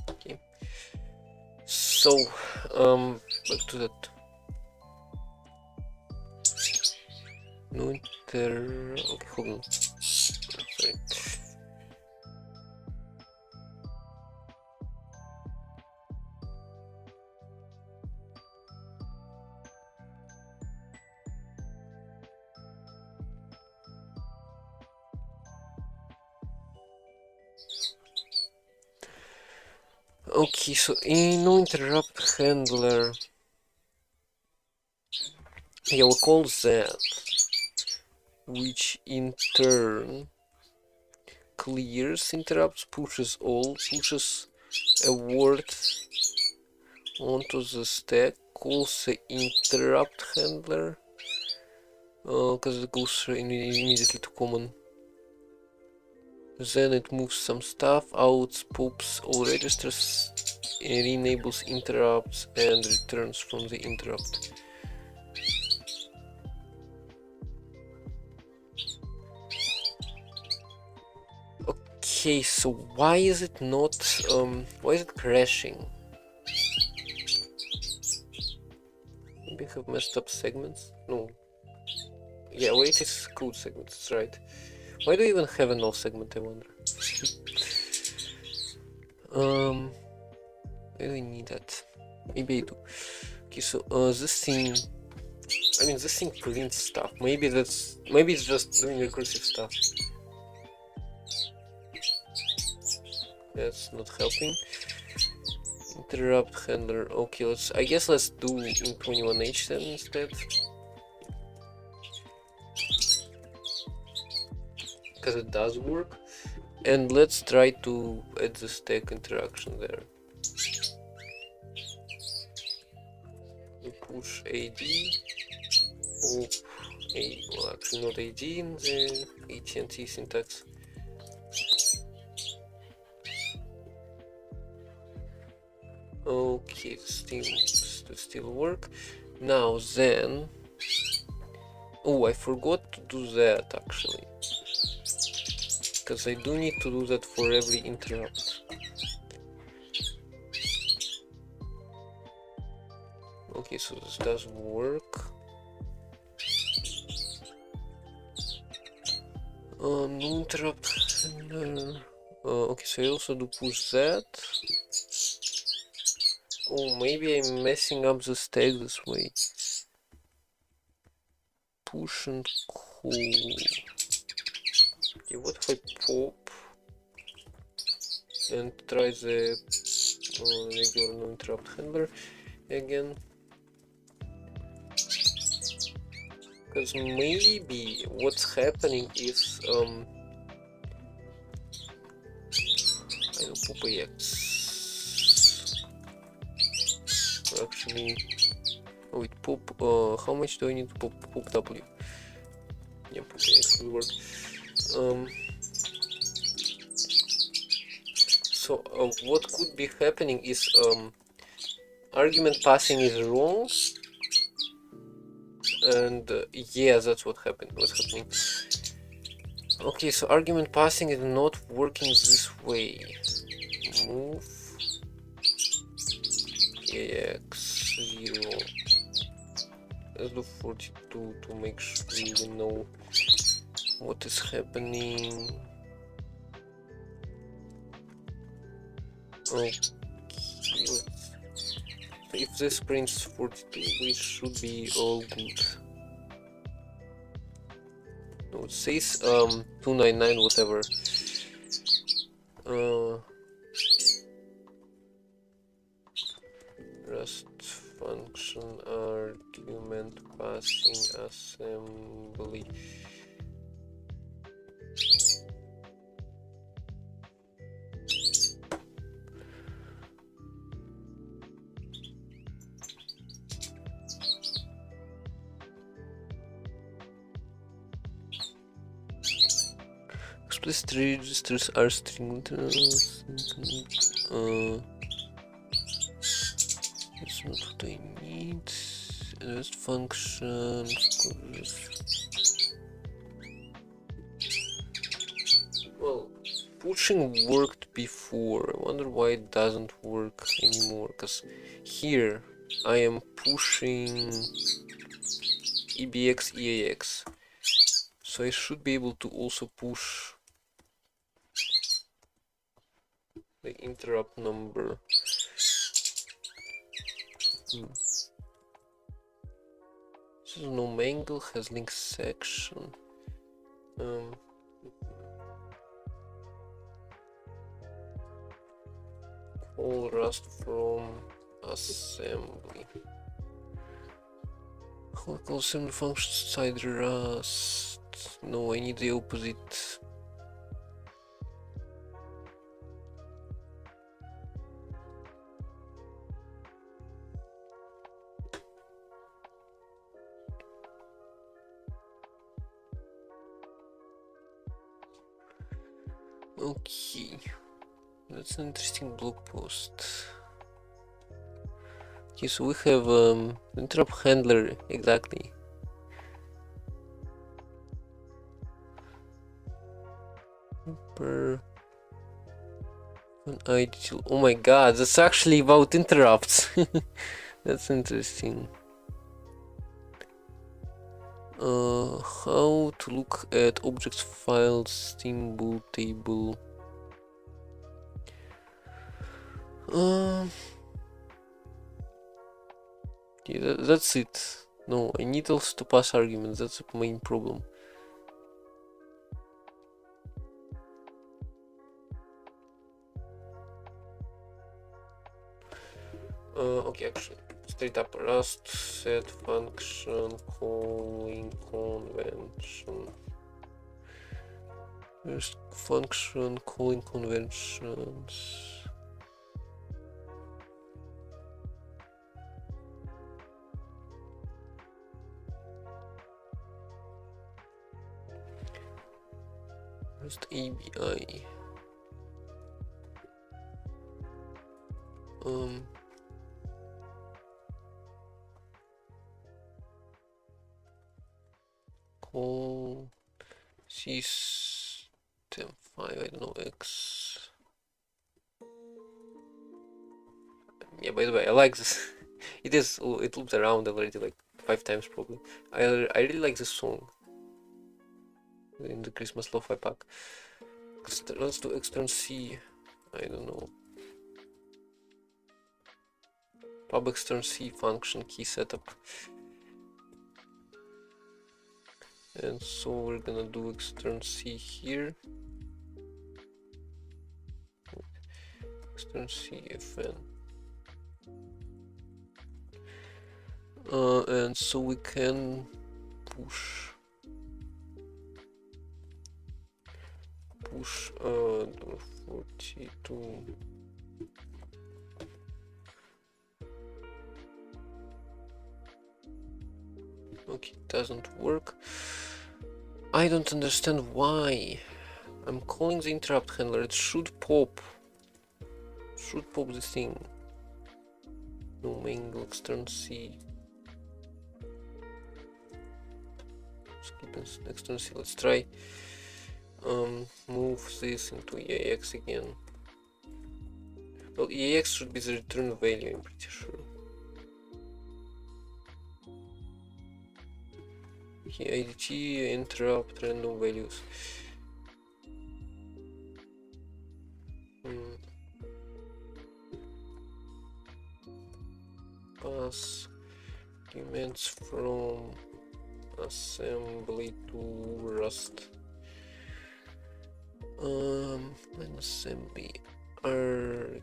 Okay. So, back to that. No inter. Okay, hold on. Sorry. Okay, so in no interrupt handler, yeah, we'll call that, which in turn clears interrupts, pushes all, pushes a word onto the stack, calls the interrupt handler, because it goes immediately to common. Then it moves some stuff out, poops all registers, re-enables interrupts, and returns from the interrupt. Okay, so why is it not, why is it crashing? Maybe I have messed up segments? No. Yeah, wait, it's code segments, that's right. Why do you even have a null segment, I wonder? I really need that. Maybe I do. Okay, so this thing, I mean, this thing prints stuff. Maybe it's just doing recursive stuff. That's not helping. Interrupt handler. Okay, I guess let's do int21h then instead. Because it does work. And let's try to add the stack interaction there. We push AD. Oh, well, actually not AD in the AT&T syntax. Okay, still work. Now then, oh, I forgot to do that actually, because I do need to do that for every interrupt. Okay, so this does work. No interrupt handler. Okay, so I also do push that. Oh, maybe I'm messing up the stack this way. Push and call. Okay, what if I pop and try the regular no interrupt handler again? Because maybe what's happening is I know pop AX. Actually, wait, pop. How much do I need to pop W? Yeah, pop AX will work. So what could be happening is argument passing is wrong, and yeah, that's what's happening. Okay, so argument passing is not working this way. Move AX 0 let's do 42 to make sure we know what is happening. Okay, if this prints 42, we should be all good. No, it says 299 whatever. Rest function argument passing assembly. Explicit registers are string. That's not what I need. Rest function. Well, pushing worked before. I wonder why it doesn't work anymore. Because here I am pushing EBX, EAX. So I should be able to also push the interrupt number. This is no mangle, has link section. Call rust from assembly. Call assembly function side rust. No, I need the opposite. Okay, that's an interesting blog post. Okay, so we have interrupt handler exactly. Per an ideal. Oh my god, that's actually about interrupts. That's interesting. How to look at objects, files, symbol, table. Yeah, that's it. No, I need also to pass arguments. That's the main problem. Okay, actually, straight up Rust set function calling convention. First function calling conventions. Rust ABI. Call system 5, I don't know, X. Yeah, by the way, I like this. It is, it loops around already like 5 times probably. I really like this song in the Christmas Lo-Fi pack. Let's do extern C. I don't know. Pub extern C function key setup. And so we're gonna do extern C here. Extern C fn. And so we can push 42. Okay, it doesn't work. I don't understand why. I'm calling the interrupt handler. It should pop. Should pop the thing. No mangle extern C. Skip extern C. Let's try. Move this into EAX again. Well, EAX should be the return value, I'm pretty sure. Okay, IDT interrupt random values. Pass elements from assembly to Rust. Assembly arguments.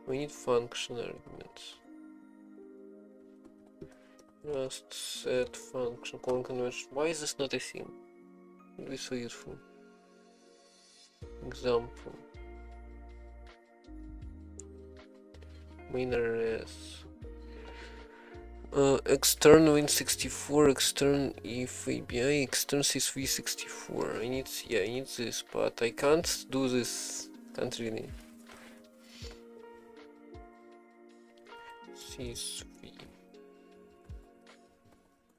We need function arguments. Rust set function calling convention. Why is this not a thing? It would be so useful. Example. Main arrays. Extern win64, extern if ABI, extern sysv64. I need this, but I can't do this. Can't really. Sysv.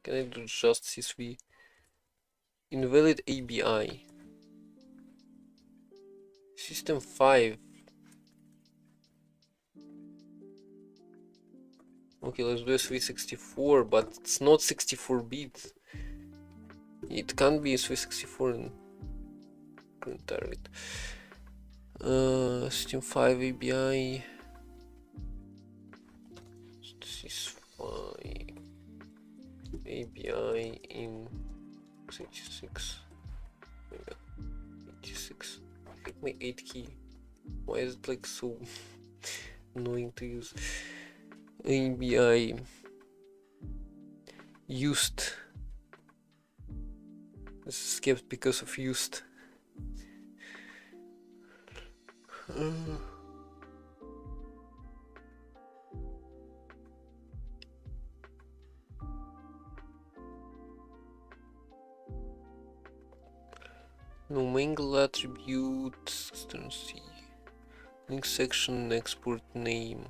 Can I do just sysv? Invalid ABI. System 5. Okay, let's do SV64, but it's not 64-bit. It can't be SV64 in current target. System 5 ABI. Sys5 ABI in 86. 86. I hate my 8 key. Why is it like so annoying to use? ABI used. This is kept because of used. No mingle attribute extern C. Link section export name.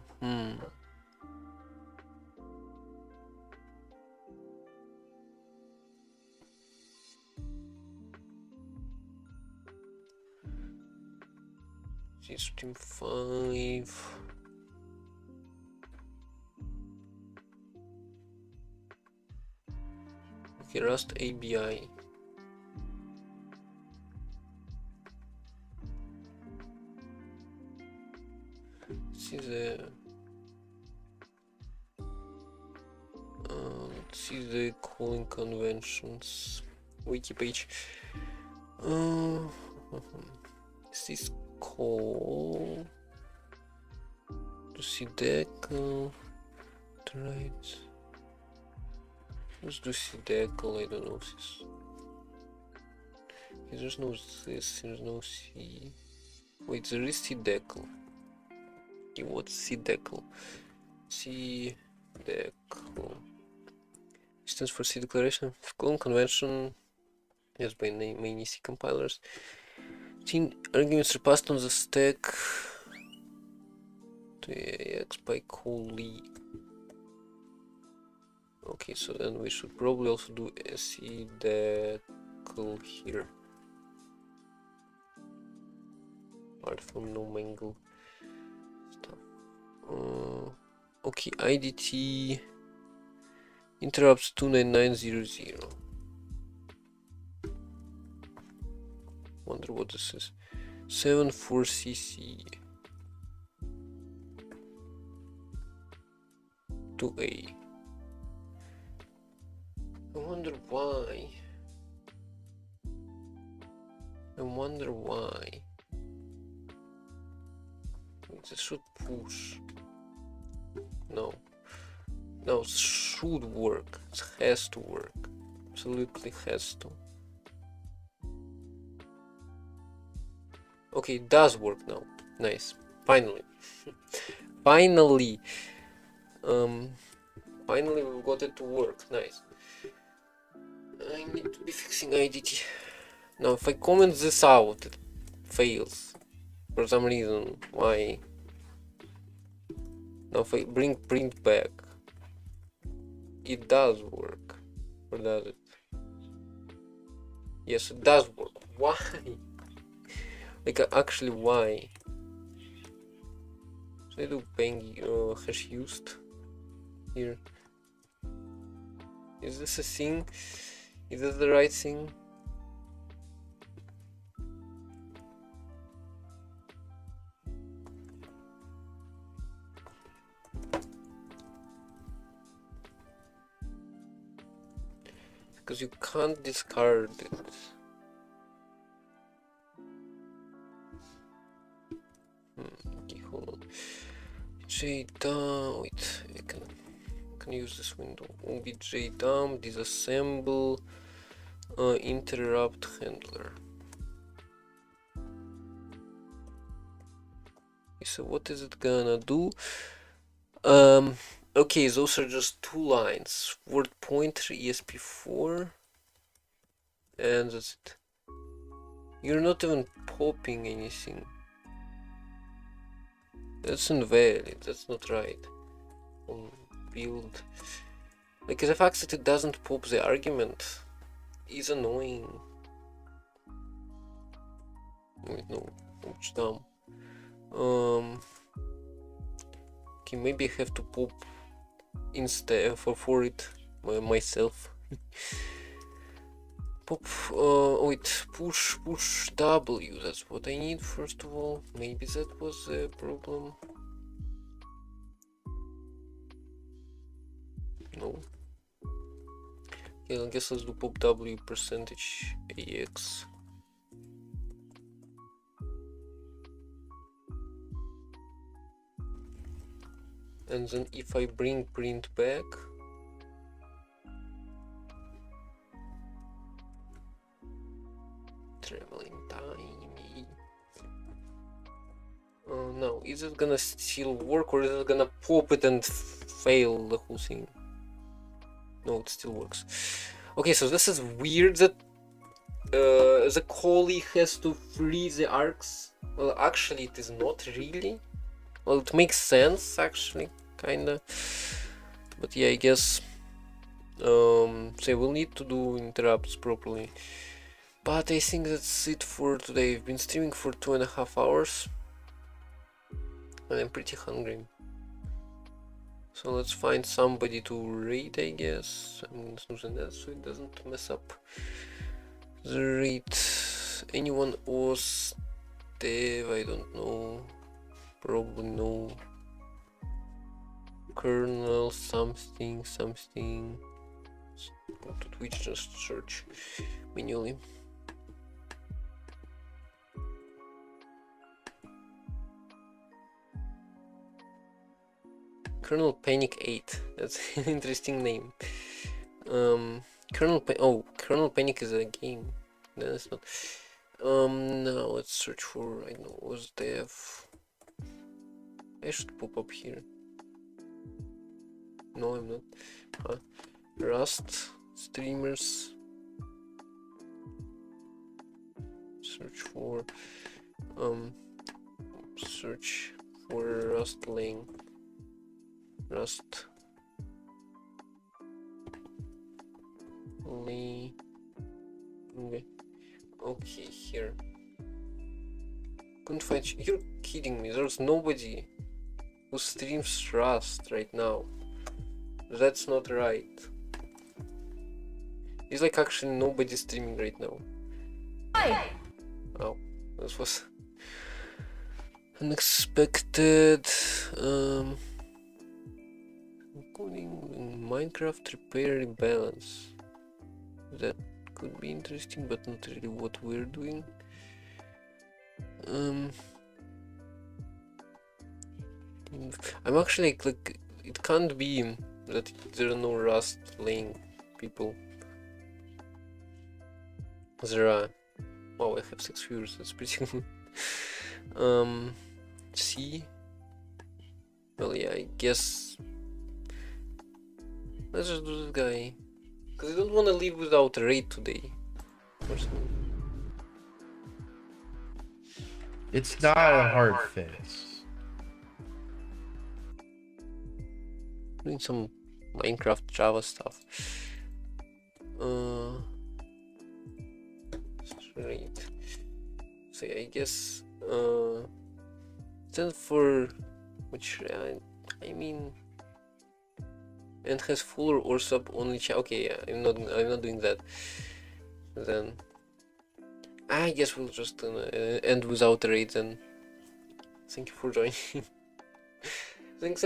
System 5. Okay, Rust ABI. See the let's see the calling conventions wiki page. Is this call to see decal? Right. Let's do see decal. I don't know this. Okay, there's no this. There's no C. Wait, there is C decal. Okay, what's C decal? C decal stands for C declaration. Calling convention used by many C compilers. 10 arguments are passed on the stack to AX by callee. Okay, so then we should probably also do C decal here. Apart from no mangle stuff. Okay, IDT interrupts 29900. Wonder what this is. 74cc 2A. I wonder why. This should push. No, it should work. It has to work. Absolutely has to. Okay, it does work now. Nice. Finally. Finally we got it to work. Nice. I need to be fixing IDT. Now if I comment this out, it fails. For some reason. Why? Now if I bring print back, it does work. Or does it? Yes, it does work. Why? Like actually why? So I do bang hash used here. Is this a thing? Is this the right thing? Because you can't discard it. Okay, hold on. JDOM. Wait, I can use this window. OBJDOM, disassemble, interrupt handler. Okay, so what is it gonna do? Okay, those are just 2 lines. Word pointer, ESP4, and that's it. You're not even popping anything. That's invalid, that's not right. On build. Like, the fact that it doesn't pop the argument is annoying. Wait, no, it's dumb. Okay, maybe I have to pop instead for it myself. Pop, wait, push W, that's what I need first of all. Maybe that was the problem. No. Yeah, I guess let's do pop W percentage AX. And then if I bring print back, traveling time. Oh no, is it gonna still work or is it gonna pop it and fail the whole thing? No, it still works. Okay, so this is weird that the callie has to free the arcs. Well, actually it is not really. Well, it makes sense actually, kinda. But yeah, I guess so we'll need to do interrupts properly. But I think that's it for today. I've been streaming for 2.5 hours and I'm pretty hungry. So let's find somebody to raid, I guess. I'm gonna snooze on that so it doesn't mess up the raid. Anyone else? Dev, I don't know. Probably no. Kernel, something. Go to Twitch, just search manually. Kernel Panic 8. That's an interesting name. Kernel Panic is a game. No, that's not. Now let's search for, I know, OSDev. I should pop up here. No, I'm not. Rust streamers. Search for Rust Lane. Rust Lane. Okay, here. Couldn't find. You're kidding me. There's nobody who streams Rust right now. That's not right. It's like actually nobody streaming right now. Hi. Oh, this was unexpected. Coding in Minecraft repair rebalance. That could be interesting, but not really what we're doing. I'm actually like it can't be that there are no Rust Lane people. There are. Wow, I have 6 viewers. That's pretty good. C. Well, yeah, I guess. Let's just do this guy. Because I don't want to leave without a raid today. It's not a hard fix. Doing some Minecraft Java stuff. Raid. So yeah, I guess then for which I mean and has full or sub only chat. Okay, yeah, I'm not doing that. Then I guess we'll just end without a raid then. Thank you for joining. Thanks